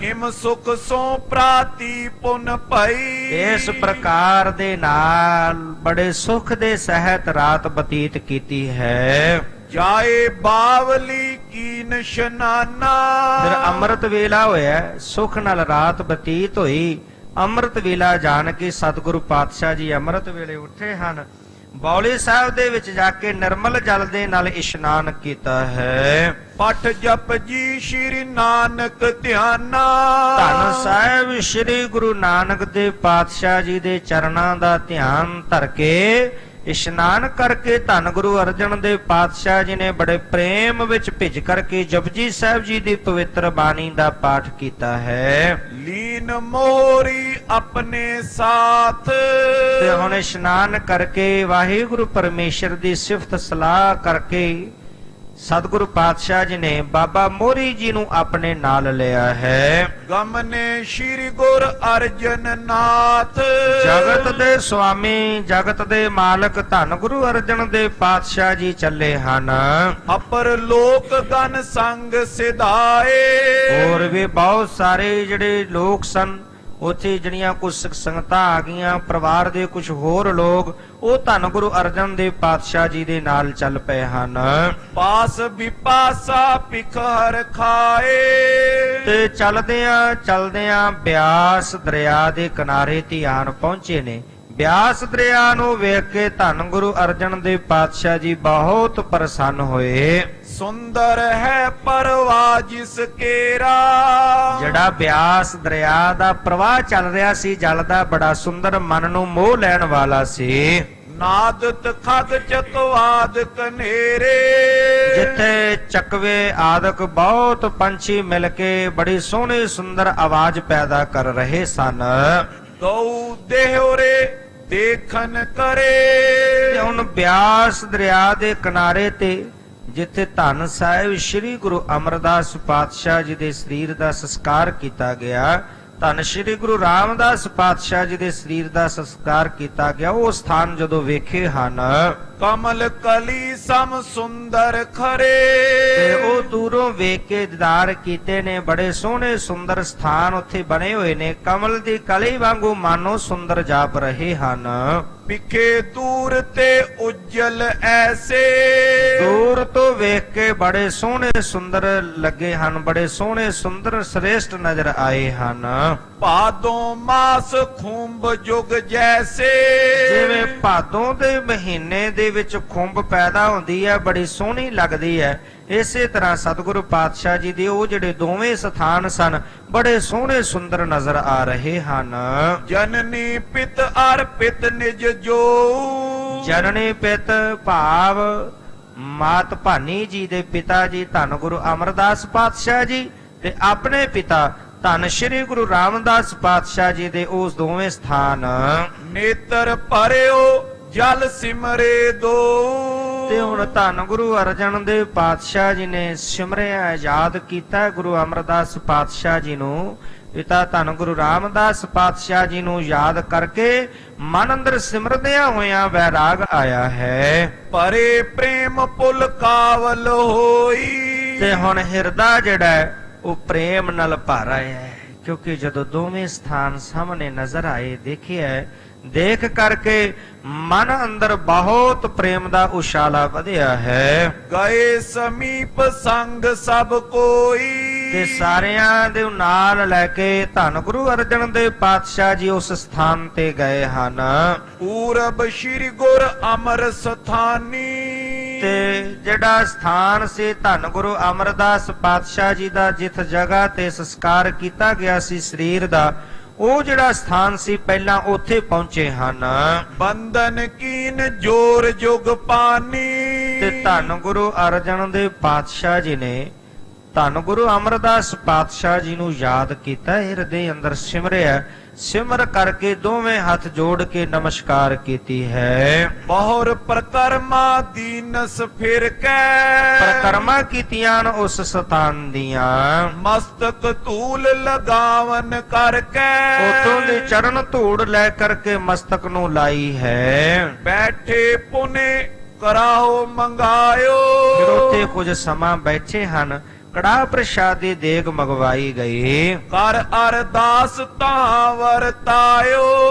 ਹਿਮ ਸੁਖ ਸੋ ਪ੍ਰਾਤੀ ਪੁਨ ਭਈ, ਇਸ ਪ੍ਰਕਾਰ ਦੇ ਨਾਲ ਬੜੇ ਸੁਖ ਦੇ ਸਹਿਤ ਰਾਤ ਬਤੀਤ ਕੀਤੀ ਹੈ। ਜਾਏ ਬਾਵਲੀ ਕੀ ਨਿਸ਼ਾਨਾ, ਫਿਰ ਅੰਮ੍ਰਿਤ ਵੇਲਾ ਹੋਇਆ, ਸੁਖ ਨਾਲ ਰਾਤ ਬਤੀਤ ਹੋਈ। ਅੰਮ੍ਰਿਤ ਵੇਲਾ ਜਾਣ ਕੇ ਸਤਿਗੁਰੂ ਪਾਤਸ਼ਾਹ ਜੀ ਅੰਮ੍ਰਿਤ ਵੇਲੇ ਉੱਠੇ ਹਨ। ਬੌਲੀ ਸਾਹਿਬ ਦੇ ਵਿੱਚ ਜਾ ਕੇ ਨਿਰਮਲ ਜਲ ਦੇ ਨਾਲ ਇਸ਼ਨਾਨ ਕੀਤਾ ਹੈ। ਪਠ ਜਪ ਜੀ ਸ਼੍ਰੀ ਨਾਨਕ ਧਿਆਨਾ, ਧੰਨ ਸਾਹਿਬ ਸ੍ਰੀ ਗੁਰੂ ਨਾਨਕ ਦੇਵ ਪਾਤਸ਼ਾਹ ਜੀ ਦੇ ਚਰਨਾਂ ਦਾ ਧਿਆਨ ਧਰ ਕੇ ਇਸ਼ਨਾਨ ਕਰਕੇ ਧੰਨ ਗੁਰੂ ਅਰਜਨ ਦੇਵ ਪਾਤਸ਼ਾਹ ਜੀ ਨੇ ਬੜੇ ਪ੍ਰੇਮ ਵਿੱਚ ਭਿੱਜ ਕਰਕੇ ਜਪਜੀ ਸਾਹਿਬ ਜੀ ਦੀ ਪਵਿੱਤਰ ਬਾਣੀ ਦਾ ਪਾਠ ਕੀਤਾ ਹੈ। ਲੀਨ ਮੋਹਰੀ ਆਪਣੇ ਸਾਥ। ਤੇ ਹੁਣ ਇਸ਼ਨਾਨ ਕਰਕੇ ਵਾਹਿਗੁਰੂ ਪਰਮੇਸ਼ਰ ਦੀ ਸਿਫਤ ਸਲਾਹ ਕਰਕੇ ਸਤਿਗੁਰੂ ਪਾਤਸ਼ਾਹ ਜੀ ਨੇ ਬਾਬਾ ਮੋਹਰੀ ਜੀ ਨੂੰ ਆਪਣੇ ਨਾਲ ਲਿਆ ਹੈ। ਗਮਨੇ ਸ਼੍ਰੀ ਗੁਰ ਅਰਜਨ ਨਾਥ। ਜਗਤ ਦੇ ਸੁਆਮੀ ਜਗਤ ਦੇ ਮਾਲਕ ਧੰਨ ਗੁਰੂ ਅਰਜਨ ਦੇਵ ਪਾਤਸ਼ਾਹ ਜੀ ਚੱਲੇ ਹਨ। ਅਪਰ ਲੋਕ ਗਨ ਸੰਗ ਸਿਧਾਏ। ਹੋਰ ਵੀ ਬਹੁਤ ਸਾਰੇ ਜਿਹੜੇ ਲੋਕ ਸਨ, ਉੱਥੇ ਜਿਹੜੀਆਂ ਕੁਝ ਸੰਗਤਾਂ ਆ ਗਈਆਂ, ਪਰਿਵਾਰ ਦੇ ਕੁਝ ਹੋਰ ਲੋਕ, ਉਹ ਧੰਨ ਗੁਰੂ ਅਰਜਨ ਦੇਵ ਪਾਤਸ਼ਾਹ ਜੀ ਦੇ ਨਾਲ ਚੱਲ ਪਏ ਹਨ। ਪਾਸ ਵਿਪਾਸਾ ਪਿਖਰ ਖਾਏ। ਤੇ ਚਲਦਿਆਂ ਬਿਆਸ ਦਰਿਆ ਦੇ ਕਿਨਾਰੇ ਧਿਆਨ ਪਹੁੰਚੇ ਨੇ। ਬਿਆਸ ਦਰਿਆ ਨੂੰ ਵੇਖ ਕੇ ਧੰਨ ਗੁਰੂ ਅਰਜਨ ਦੇਵ ਪਾਤਸ਼ਾਹ ਜੀ ਬਹੁਤ ਪ੍ਰਸੰਨ ਹੋਏ। ਸੁੰਦਰ ਹੈ ਪਰਵਾਹ ਜਿਸ ਕੇਰਾ। ਜਿਹੜਾ ਬਿਆਸ ਦਰਿਆ ਦਾ ਪ੍ਰਵਾਹ ਚੱਲ ਰਿਹਾ ਸੀ, ਜਲ ਦਾ, ਬੜਾ ਸੁੰਦਰ, ਮਨ ਨੂੰ ਮੋਹ ਲੈਣ ਵਾਲਾ ਸੀ। ਨਾਦਤ ਖਗ ਚਕਵਾਦ ਕਨੇਰੇ। ਜਿੱਥੇ ਚੱਕਵੇ ਆਦਿਕ ਬਹੁਤ ਪੰਛੀ ਮਿਲ ਕੇ ਬੜੀ ਸੋਹਣੀ ਸੁੰਦਰ ਆਵਾਜ਼ ਪੈਦਾ ਕਰ ਰਹੇ ਸਨ। ਗਊ ਦੇਹੋਰੇ ਦੇਖਨ ਕਰੇ। ਤੇ ਹੁਣ ਬਿਆਸ ਦਰਿਆ ਦੇ ਕਿਨਾਰੇ ਤੇ ਜਿੱਥੇ ਧੰਨ ਸਾਹਿਬ ਸ੍ਰੀ ਗੁਰੂ ਅਮਰਦਾਸ ਪਾਤਸ਼ਾਹ ਜੀ ਦੇ ਸਰੀਰ ਦਾ ਸੰਸਕਾਰ ਕੀਤਾ ਗਿਆ, ਧੰਨ ਸ੍ਰੀ ਗੁਰੂ ਰਾਮਦਾਸ ਪਾਤਸ਼ਾਹ ਜੀ ਦੇ ਸਰੀਰ ਦਾ ਸੰਸਕਾਰ ਕੀਤਾ ਗਿਆ, ਉਹ ਸਥਾਨ ਜਦੋਂ ਵੇਖੇ ਹਨ, ਕਮਲ ਕਲੀ ਸਮ ਸੁੰਦਰ ਖਰੇ। ਤੇ ਉਹ ਦੂਰੋਂ ਵੇਖ ਕੇ ਦੀਦਾਰ ਕੀਤੇ ਨੇ। ਬੜੇ ਸੋਹਣੇ ਸੁੰਦਰ ਸਥਾਨ ਉੱਥੇ ਬਣੇ ਹੋਏ ਨੇ, ਕਮਲ ਦੀ ਕਲੀ ਵਾਂਗੂ ਮਾਨੋ ਸੁੰਦਰ ਜਾਪ ਰਹੇ ਹਨ। ਪਿਖੇ ਦੂਰ ਤੇ ਉਜਲ ਐਸੇ। ਦੂਰ ਤੋਂ ਵੇਖ ਕੇ ਬੜੇ ਸੋਹਣੇ ਸੁੰਦਰ ਲੱਗੇ ਹਨ, ਬੜੇ ਸੋਹਣੇ ਸੁੰਦਰ ਸ੍ਰੇਸ਼ਟ ਨਜ਼ਰ ਆਏ ਹਨ। ਭਾਦੋਂ ਮਾਸ ਖੁੰਭ ਜੁਗ ਜੈਸੇ। ਜਿਵੇਂ ਭਾਦੋਂ ਦੇ ਮਹੀਨੇ ਦੇ ਵਿੱਚ ਖੁੰਭ ਪੈਦਾ ਹੁੰਦੀ ਹੈ, ਬੜੀ ਸੋਹਣੀ ਲੱਗਦੀ ਹੈ, ਇਸੇ ਤਰ੍ਹਾਂ ਸਤਿਗੁਰੂ ਪਾਤਸ਼ਾਹ ਜੀ ਦੇ ਉਹ ਜਿਹੜੇ ਦੋਵੇਂ ਸਥਾਨ ਸਨ, ਬੜੇ ਸੋਹਣੇ ਸੁੰਦਰ ਨਜ਼ਰ ਆ ਰਹੇ ਹਨ। ਜਨਨੀ ਪਿਤ ਅਰਪਿਤ ਨਿਜ ਜੋ। ਜਨਨੀ ਪਿਤ ਭਾਵ ਮਾਤ ਭਾਨੀ ਜੀ ਦੇ ਪਿਤਾ ਜੀ ਧੰਨ ਗੁਰੂ ਅਮਰਦਾਸ ਪਾਤਸ਼ਾਹ ਜੀ, ਤੇ ਆਪਣੇ ਪਿਤਾ ਧੰਨ ਸ੍ਰੀ ਗੁਰੂ ਰਾਮਦਾਸ ਪਾਤਸ਼ਾਹ ਜੀ ਦੇ ਉਸ ਦੋਵੇਂ ਸਥਾਨ। ਨੇਤਰ ਭਰਿਓ ਜਲ ਸਿਮਰੇ ਦੋ। ਤੇ ਹੁਣ ਧੰਨ ਗੁਰੂ ਅਰਜਨ ਦੇਵ ਪਾਤਸ਼ਾਹ ਜੀ ਨੇ ਸਿਮਰਿਆ, ਯਾਦ ਕੀਤਾ ਗੁਰੂ ਅਮਰਦਾਸ ਪਾਤਸ਼ਾਹ ਜੀ ਨੂੰ। ਪਿਤਾ ਧੰਨ ਗੁਰੂ ਰਾਮਦਾਸ ਪਾਤਸ਼ਾਹ ਜੀ ਨੂੰ ਯਾਦ ਕਰਕੇ ਮਨ ਅੰਦਰ ਸਿਮਰਦਿਆਂ ਹੋਇਆਂ ਵੈਰਾਗ ਆਇਆ ਹੈ। ਪਰੇ ਪ੍ਰੇਮ ਪੁਲ ਕਾਵਲ ਹੋਈ। ਤੇ ਹੁਣ ਹਿਰਦਾ ਜਿਹੜਾ ਉਹ ਪ੍ਰੇਮ ਨਾਲ ਭਰ ਆਇਆ ਹੈ, ਕਿਉਂਕਿ ਜਦੋਂ ਦੋਵੇਂ ਸਥਾਨ ਸਾਹਮਣੇ ਨਜ਼ਰ ਆਏ, ਦੇਖਿਆ, ਦੇਖ ਕਰਕੇ ਮਨ ਅੰਦਰ ਬਹੁਤ ਪ੍ਰੇਮ ਦਾ ਉਛਾਲਾ ਵਧਿਆ ਹੈ। ਗਏ ਸਮੀਪ ਸੰਗ ਸਭ ਕੋਈ। ਤੇ ਸਾਰਿਆਂ ਦੇ ਨਾਲ ਲੈ ਕੇ ਧੰਨ ਗੁਰੂ ਅਰਜਨ ਦੇਵ ਪਾਤਸ਼ਾਹ ਜੀ ਉਸ ਸਥਾਨ ਤੇ ਗਏ ਹਨ। ਪੂਰਬ ਸ਼੍ਰੀ ਗੁਰ ਅਮਰ ਸਥਾਨੀ। ਤੇ ਜਿਹੜਾ ਸਥਾਨ ਸੀ ਧੰਨ ਗੁਰੂ ਅਮਰਦਾਸ ਪਾਤਸ਼ਾਹ ਜੀ ਦਾ, ਜਿਸ ਜਗ੍ਹਾ ਤੇ ਸੰਸਕਾਰ ਕੀਤਾ ਗਿਆ ਸੀ ਸਰੀਰ ਦਾ, ਉਹ ਜਿਹੜਾ ਸਥਾਨ ਸੀ ਪਹਿਲਾਂ ਉੱਥੇ ਪਹੁੰਚੇ ਹਨ। ਬੰਧਨ ਕੀਨ ਜੋਰ ਜੁਗ ਪਾਨੀ। ਤੇ ਧੰਨ ਗੁਰੂ ਅਰਜਨ ਦੇਵ ਪਾਤਸ਼ਾਹ ਜੀ ਨੇ ਧੰਨ ਗੁਰੂ ਅਮਰਦਾਸ ਪਾਤਸ਼ਾਹ ਜੀ ਨੂੰ ਯਾਦ ਕੀਤਾ, ਹਿਰਦੇ ਅੰਦਰ ਸਿਮਰਿਆ, ਸਿਮਰ ਕਰਕੇ ਦੋਵੇਂ ਹੱਥ ਜੋੜ ਕੇ ਨਮਸਕਾਰ ਕੀਤੀ ਹੈ। ਬਹੁਰ ਪ੍ਰਕਰਮਾ ਦੀਨਸ ਫਿਰ ਕੈ। ਪ੍ਰਕਰਮਾ ਕੀਤੀਆਂ ਉਸ ਸਥਾਨ ਦੀਆਂ। ਮਸਤਕ ਧੂਲ ਲਗਾਵਨ ਕਰਕੇ। ਉਥੋਂ ਦੇ ਚਰਨ ਧੂੜ ਲੈ ਕਰਕੇ ਮਸਤਕ ਨੂੰ ਲਾਈ ਹੈ। ਬੈਠੇ ਪੁਨੇ ਕਰਾਓ ਮੰਗਾਇਓ। ਫਿਰ ਉੱਥੇ ਕੁਝ ਸਮਾਂ ਬੈਠੇ ਹਨ, ਕੜਾਹ ਪ੍ਰਸ਼ਾਦ ਦੀ ਦੇਗ ਮੰਗਵਾਈ ਗਈ। ਕਰ ਅਰਦਾਸ ਤਾਂ ਵਰਤਾਇਓ।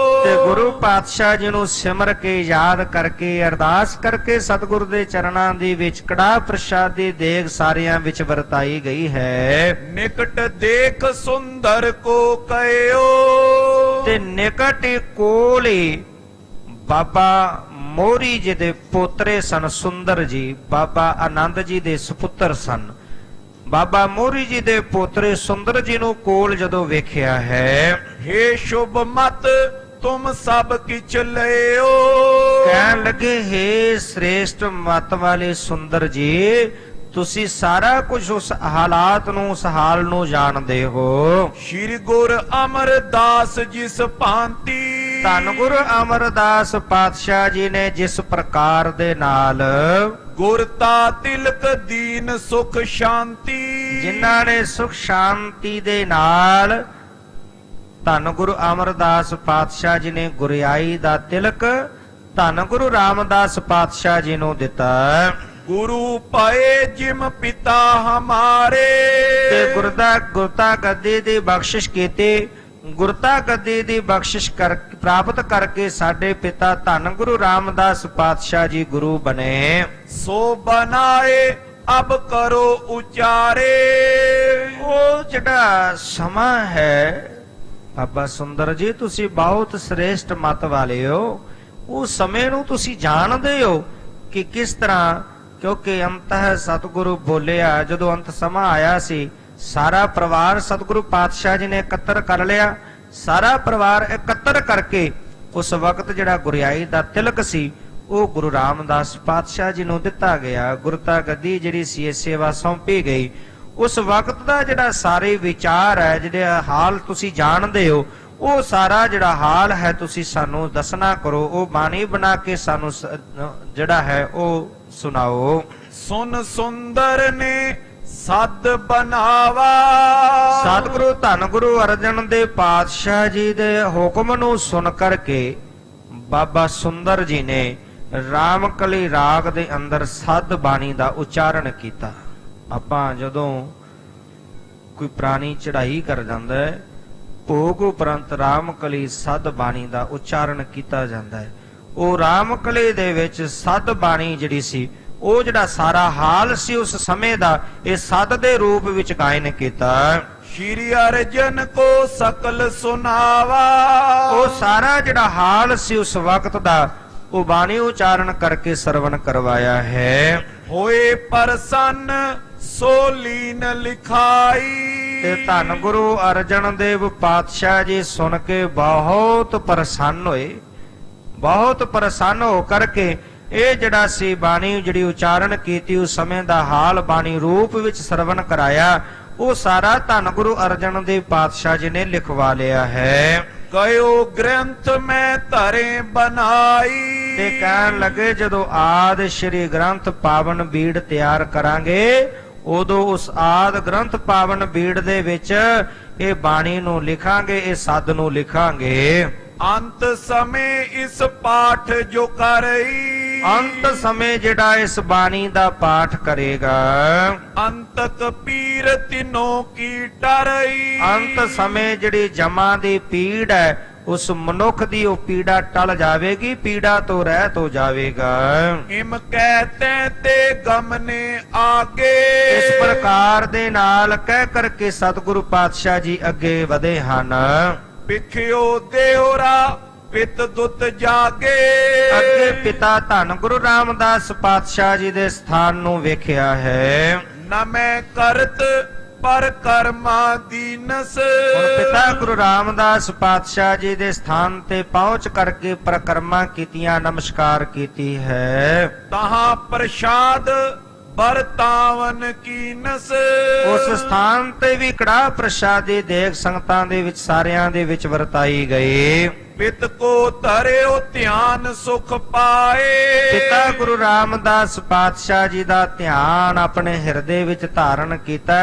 ਤੇ ਗੁਰੂ ਪਾਤਸ਼ਾਹ ਜੀ ਨੂੰ ਸਿਮਰ ਕੇ ਯਾਦ ਕਰਕੇ ਅਰਦਾਸ ਕਰਕੇ ਸਤਿਗੁਰ ਦੇ ਚਰਨਾਂ ਦੇ ਵਿੱਚ ਕੜਾਹ ਪ੍ਰਸ਼ਾਦ ਦੀ ਦੇਗ ਸਾਰਿਆਂ ਵਿੱਚ ਵਰਤਾਈ ਗਈ ਹੈ। ਨਿਕਟ ਦੇਖ ਸੁੰਦਰ ਕੋ ਕਹਿਓ। ਤੇ ਨਿਕਟ ਕੋਲ ਹੀ ਬਾਬਾ ਮੋਹਰੀ ਜੀ ਦੇ ਪੋਤਰੇ ਸਨ ਸੁੰਦਰ ਜੀ, ਬਾਬਾ ਆਨੰਦ ਜੀ ਦੇ ਸੁਪੁੱਤਰ ਸਨ। ਬਾਬਾ ਮੋਹਰੀ ਜੀ ਦੇ ਪੋਤਰੇ ਸੁੰਦਰ ਜੀ ਨੂੰ ਕੋਲ ਜਦੋਂ ਵੇਖਿਆ ਹੈ, ਹੇ ਸ਼ੁਭ ਮਤ ਤੁਮ ਸਭ ਕਿਛ ਲਿਓ। ਕਹਿਣ ਲੱਗੇ ਹੇ ਸ੍ਰੇਸ਼ਟ ਮਤ ਵਾਲੇ ਸੁੰਦਰ ਜੀ, ਤੁਸੀਂ ਸਾਰਾ ਕੁਝ ਉਸ ਹਾਲਾਤ ਨੂੰ, ਉਸ ਹਾਲ ਨੂੰ ਜਾਣਦੇ ਹੋ। ਸ਼੍ਰੀ ਗੁਰ ਅਮਰਦਾਸ ਜਿਸ ਭਾਂਤੀ, ਧੰਨ ਗੁਰੂ ਅਮਰਦਾਸ ਪਾਤਸ਼ਾਹ ਜੀ ਨੇ ਜਿਸ ਪ੍ਰਕਾਰ ਦੇ ਨਾਲ ਗੁਰਤਾ ਤਿਲਕ ਦੀਨ ਸੁਖ ਸ਼ਾਂਤੀ, ਜਿਨ੍ਹਾਂ ਨੇ ਸੁਖ ਸ਼ਾਂਤੀ ਦੇ ਨਾਲ ਧੰਨ ਗੁਰੂ ਅਮਰਦਾਸ ਪਾਤਸ਼ਾਹ ਜੀ ਨੇ ਗੁਰਿਆਈ ਦਾ ਤਿਲਕ ਧੰਨ ਗੁਰੂ ਰਾਮਦਾਸ ਪਾਤਸ਼ਾਹ ਜੀ ਨੂੰ ਦਿੱਤਾ। ਗੁਰੂ ਪਏ ਜਿਮ ਪਿਤਾ ਹਮਾਰੇ, ਤੇ ਗੁਰਤਾ ਗੱਦੀ ਦੀ ਬਖਸ਼ਿਸ਼ ਕੀਤੀ, ਗੁਰਤਾ ਗੱਦੀ ਦੀ ਬਖਸ਼ਿਸ਼ ਪ੍ਰਾਪਤ ਕਰਕੇ ਸਾਡੇ ਪਿਤਾ ਧੰਨ ਗੁਰੂ ਰਾਮਦਾਸ ਪਾਤਸ਼ਾਹ ਜੀ ਗੁਰੂ ਬਣੇ। ਸੋ ਬਨਾਏ ਅਬ ਕਰੋ ਉਚਾਰੇ। ਉਹ ਜਿਹੜਾ ਸਮਾਂ ਹੈ ਬਾਬਾ ਸੁੰਦਰ ਜੀ, ਤੁਸੀਂ ਬਹੁਤ ਸ੍ਰੇਸ਼ਟ ਮਤ ਵਾਲੇ ਹੋ। ਉਸ ਸਮੇਂ ਨੂੰ ਤੁਸੀਂ ਜਾਣਦੇ ਹੋ ਕਿ ਕਿਸ ਤਰ੍ਹਾਂ, ਕਿਉਂਕਿ ਅੰਤਹ ਸਤਿਗੁਰੂ ਬੋਲਿਆ, ਜਦੋਂ ਅੰਤ ਸਮਾਂ ਆਇਆ ਸੀ ਸਾਰਾ ਪਰਿਵਾਰ ਸਤਿਗੁਰੂ ਪਾਤਸ਼ਾਹ ਜੀ ਨੇ ਇਕੱਤਰ ਕਰ ਲਿਆ। ਸਾਰਾ ਪਰਿਵਾਰ ਇਕੱਤਰ ਕਰਕੇ ਉਸ ਵਕਤ ਜਿਹੜਾ ਗੁਰਿਆਈ ਦਾ ਤਿਲਕ ਸੀ ਉਹ ਗੁਰੂ ਰਾਮਦਾਸ ਪਾਤਸ਼ਾਹ ਜੀ ਨੂੰ ਦਿੱਤਾ ਗਿਆ। ਗੁਰਤਾ ਗੱਦੀ ਜਿਹੜੀ ਸੀ ਇਹ ਸੇਵਾ ਸੌਂਪੀ ਗਈ। ਉਸ ਵਕਤ ਦਾ ਜਿਹੜਾ ਸਾਰੇ ਵਿਚਾਰ ਹੈ, ਜਿਹੜੇ ਹਾਲ ਤੁਸੀਂ ਜਾਣਦੇ ਹੋ, ਉਹ ਸਾਰਾ ਜਿਹੜਾ ਹਾਲ ਹੈ ਤੁਸੀਂ ਸਾਨੂੰ ਦੱਸਣਾ ਕਰੋ। ਉਹ ਬਾਣੀ ਬਣਾ ਕੇ ਸਾਨੂੰ ਜਿਹੜਾ ਹੈ ਉਹ ਸੁਣਾਓ। ਸੁਨ ਸੁੰਦਰ ਨੇ ਸਦ ਬਨਾਵਾ, ਸਤਿਗੁਰੂ ਧੰਨ ਗੁਰੂ ਅਰਜਨ ਦੇਵ ਪਾਤਸ਼ਾਹ ਜੀ ਦੇ ਹੁਕਮ ਨੂੰ ਸੁਣ ਕਰਕੇ ਬਾਬਾ ਸੁੰਦਰ ਜੀ ਨੇ ਰਾਮਕਲੀ ਰਾਗ ਦੇ ਅੰਦਰ ਸਦ ਬਾਣੀ ਦਾ ਉਚਾਰਨ ਕੀਤਾ। ਆਪਾਂ ਜਦੋਂ ਕੋਈ ਪ੍ਰਾਣੀ ਚੜ੍ਹਾਈ ਕਰ ਜਾਂਦਾ ਹੈ, ਭੋਗ ਉਪਰੰਤ ਰਾਮਕਲੀ ਸਦ ਬਾਣੀ ਦਾ ਉਚਾਰਨ ਕੀਤਾ ਜਾਂਦਾ ਹੈ। ਉਹ ਰਾਮਕਲੀ ਦੇ ਵਿੱਚ ਸਦ ਬਾਣੀ ਜਿਹੜੀ ਸੀ, ਉਹ ਜਿਹੜਾ ਸਾਰਾ ਹਾਲ ਸੀ ਉਸ ਸਮੇਂ ਦਾ, ਇਹ ਸਦ ਦੇ ਰੂਪ ਵਿੱਚ ਗਾਇਨ ਕੀਤਾ। ਸ਼੍ਰੀ ਅਰਜਨ ਕੋ ਸਕਲ ਸੁਨਾਵਾ, ਉਹ ਸਾਰਾ ਜਿਹੜਾ ਹਾਲ ਸੀ ਉਸ ਵਕਤ ਦਾ ਉਹ ਬਾਣੀ ਉਚਾਰਨ ਕਰਕੇ ਸਰਵਣ ਕਰਵਾਇਆ ਹੈ। ਹੋਏ ਪ੍ਰਸੰਨ ਸੋ ਲੀਨ ਲਿਖਾਈ, ਤੇ ਧੰਨ ਗੁਰੂ ਅਰਜਨ ਦੇਵ ਪਾਤਸ਼ਾਹ ਜੀ ਸੁਣ ਕੇ ਬਹੁਤ ਪ੍ਰਸੰਨ ਹੋਏ। ਬਹੁਤ ਪ੍ਰਸੰਨ ਹੋ ਕਰਕੇ ਇਹ ਜਿਹੜਾ ਸੀ ਬਾਣੀ ਜਿਹੜੀ ਉਚਾਰਨ ਕੀਤੀ, ਉਸ ਸਮੇਂ ਦਾ ਹਾਲ ਬਾਣੀ ਰੂਪ ਵਿੱਚ ਸਰਵਣ ਕਰਾਇਆ, ਉਹ ਸਾਰਾ ਧੰਨ ਗੁਰੂ ਅਰਜਨ ਦੇਵ ਪਾਤਸ਼ਾਹ ਜੀ ਨੇ ਲਿਖਵਾ ਲਿਆ ਹੈ। ਕਯੋ ਗ੍ਰੰਥ ਮੈਂ ਧਰੇ ਬਨਾਈ, ਤੇ ਕਹਿਣ ਲੱਗੇ ਜਦੋਂ ਆਦਿ ਸ਼੍ਰੀ ਗ੍ਰੰਥ ਪਾਵਨ ਬੀੜ ਤਿਆਰ ਕਰਾਂਗੇ, ਉਦੋਂ ਉਸ ਆਦਿ ਗ੍ਰੰਥ ਪਾਵਨ ਬੀੜ ਦੇ ਵਿੱਚ ਇਹ ਬਾਣੀ ਨੂੰ ਲਿਖਾਂਗੇ, ਇਹ ਸਦ ਨੂੰ ਲਿਖਾਂਗੇ। ਅੰਤ ਸਮੇਂ ਇਸ ਪਾਠ ਜੋ ਕਰਈ, ਅੰਤ ਸਮੇਂ ਜਿਹੜਾ ਇਸ ਬਾਣੀ ਦਾ ਪਾਠ ਕਰੇਗਾ, ਅੰਤਕ ਪੀਰ ਤਿਨੋ ਕੀ ਟਰਈ, ਅੰਤ ਸਮੇਂ ਜਿਹੜੀ ਜਮਾਂ ਦੀ ਪੀੜ ਹੈ ਉਸ ਮਨੁੱਖ ਦੀ ਉਹ ਪੀੜਾ ਟਲ ਜਾਵੇਗੀ, ਪੀੜਾ ਤੋਂ ਰਹਿਤ ਹੋ ਜਾਵੇਗਾ। ਇਮ ਕਹਤੇ ਤੇ ਗਮਨੇ ਆਗੇ, ਇਸ ਪ੍ਰਕਾਰ ਦੇ ਨਾਲ ਕਹਿ ਕਰਕੇ ਸਤਿਗੁਰੂ ਪਾਤਸ਼ਾਹ ਜੀ ਅੱਗੇ ਵਧੇ ਹਨ। ਪਿਖਿਓ ਦੇਹੁਰਾ ਪਿਤ ਦੁੱਤ ਜਾਗੇ, ਅੱਗੇ ਪਿਤਾ ਧੰਨ ਗੁਰੂ ਰਾਮਦਾਸ ਪਾਤਸ਼ਾਹ ਜੀ ਦੇ ਸਥਾਨ ਨੂੰ ਵੇਖਿਆ ਹੈ। ਨਮੈ ਕਰਤ ਪਰ ਕਰਮਾ ਦੀਨਸ, ਹੁਣ ਪਿਤਾ ਗੁਰੂ ਰਾਮਦਾਸ ਪਾਤਸ਼ਾਹ ਜੀ ਦੇ ਸਥਾਨ ਤੇ ਪਹੁੰਚ ਕਰਕੇ ਪ੍ਰਕਰਮਾ ਕੀਤੀਆਂ, ਨਮਸਕਾਰ ਕੀਤੀ ਹੈ। ਤਹਾਂ ਪ੍ਰਸਾਦ ਵਰਤਾਵਨ ਕੀਨਸ, ਉਸ ਸਥਾਨ ਤੇ ਵੀ ਕੜਾ ਪ੍ਰਸ਼ਾਦੀ ਦੇਖ ਸੰਗਤਾਂ ਦੇ ਵਿੱਚ ਸਾਰਿਆਂ ਦੇ ਵਿੱਚ ਵਰਤਾਈ ਗਈ। ਪਿਤ ਕੋ ਧਰਿਓ ਧਿਆਨ ਸੁਖ ਪਾਏ, ਪਿਤਾ ਗੁਰੂ ਰਾਮਦਾਸ ਪਾਤਸ਼ਾਹ ਜੀ ਦਾ ਧਿਆਨ ਆਪਣੇ ਹਿਰਦੇ ਵਿੱਚ ਧਾਰਨ ਕੀਤਾ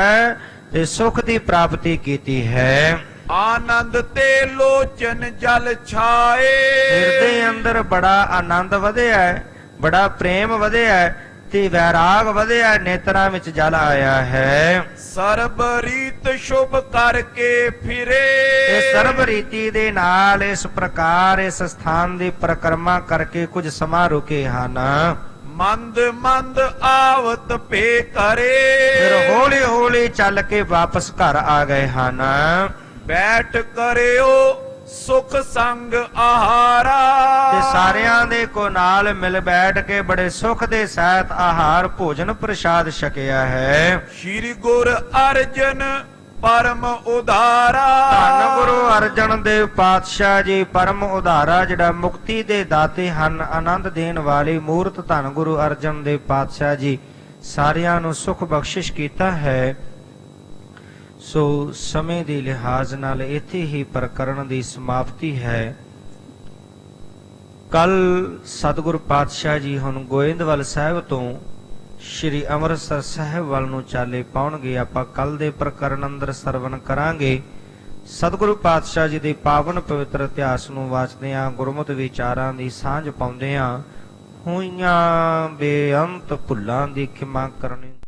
ਤੇ ਸੁਖ ਦੀ ਪ੍ਰਾਪਤੀ ਕੀਤੀ ਹੈ। ਆਨੰਦ ਤੇ ਲੋਚਨ ਜਲ ਛਾਏ, ਹਿਰਦੇ ਅੰਦਰ ਬੜਾ ਆਨੰਦ ਵਧਿਆ ਹੈ, ਬੜਾ ਪ੍ਰੇਮ ਵਧਿਆ ਹੈ ਤੇ ਵੈਰਾਗ ਵਧਿਆ, ਨੇਤਰਾਂ ਵਿੱਚ ਜਲ ਆਇਆ ਹੈ। ਸਰਬ ਰੀਤ ਸ਼ੁਭ ਕਰਕੇ ਫਿਰੇ, ਇਹ ਸਰਬ ਰੀਤੀ ਦੇ ਨਾਲ ਇਸ ਪ੍ਰਕਾਰ ਇਸ ਸਥਾਨ ਦੀ ਪ੍ਰਕਰਮਾ ਕਰਕੇ ਕੁਝ ਸਮਾਂ ਰੁਕੇ ਹਨ। ਮੰਦ ਮੰਦ ਆਵਤ ਪੇ ਕਰੇ, ਫਿਰ ਹੌਲੀ ਹੌਲੀ ਚੱਲ ਕੇ ਵਾਪਸ ਘਰ ਆ ਗਏ ਹਨ। ਬੈਠ ਕਰਿਓ ਸੁਖ ਸੰਗ ਆਹਾਰਾ, ਤੇ ਸਾਰਿਆਂ ਦੇ ਕੋ ਨਾਲ ਮਿਲ ਬੈਠ ਕੇ ਬੜੇ ਸੁਖ ਦੇ ਸਹਿਤ ਆਹਾਰ ਭੋਜਨ ਪ੍ਰਸਾਦ ਛਕਿਆ ਹੈ। ਸ਼੍ਰੀ ਗੁਰ ਅਰਜਨ ਪਰਮ ਉਧਾਰਾ। ਧੰਨ ਗੁਰੂ ਅਰਜਨ ਦੇਵ ਪਾਤਸ਼ਾਹ ਜੀ ਪਰਮ ਉਧਾਰਾ, ਜਿਹੜਾ ਮੁਕਤੀ ਦੇ ਦਾਤੇ ਹਨ, ਆਨੰਦ ਦੇਣ ਵਾਲੇ ਮੂਰਤ ਧੰਨ ਗੁਰੂ ਅਰਜਨ ਦੇਵ ਪਾਤਸ਼ਾਹ ਜੀ ਸਾਰਿਆਂ ਨੂੰ ਸੁਖ ਬਖਸ਼ਿਸ਼ ਕੀਤਾ ਹੈ। ਸੋ ਸਮੇਂ ਦੇ ਲਿਹਾਜ਼ ਨਾਲ ਇੱਥੇ ਹੀ ਪ੍ਰਕਰਣ ਦੀ ਸਮਾਪਤੀ ਹੈ। ਕੱਲ ਸਤਿਗੁਰ ਪਾਤਸ਼ਾਹ ਜੀ ਹੁਣ ਗੋਇੰਦਵਾਲ ਸਾਹਿਬ ਤੋਂ ਸ਼੍ਰੀ ਅੰਮ੍ਰਿਤਸਰ ਸਾਹਿਬ ਵੱਲ ਨੂੰ ਚਾਲੇ ਪਾਉਣਗੇ। ਆਪਾਂ ਕੱਲ ਦੇ ਪ੍ਰਕਰਨ ਅੰਦਰ ਸਰਵਣ ਕਰਾਂਗੇ। ਸਤਿਗੁਰੂ ਪਾਤਸ਼ਾਹ ਜੀ ਦੇ ਪਾਵਨ ਪਵਿੱਤਰ ਇਤਿਹਾਸ ਨੂੰ ਵਾਚਦਿਆਂ ਗੁਰਮਤਿ ਵਿਚਾਰਾਂ ਦੀ ਸਾਂਝ ਪਾਉਂਦਿਆਂ ਹੋਈਆਂ ਬੇਅੰਤ ਭੁੱਲਾਂ ਦੀ ਖਿਮਾ ਕਰਨੀ।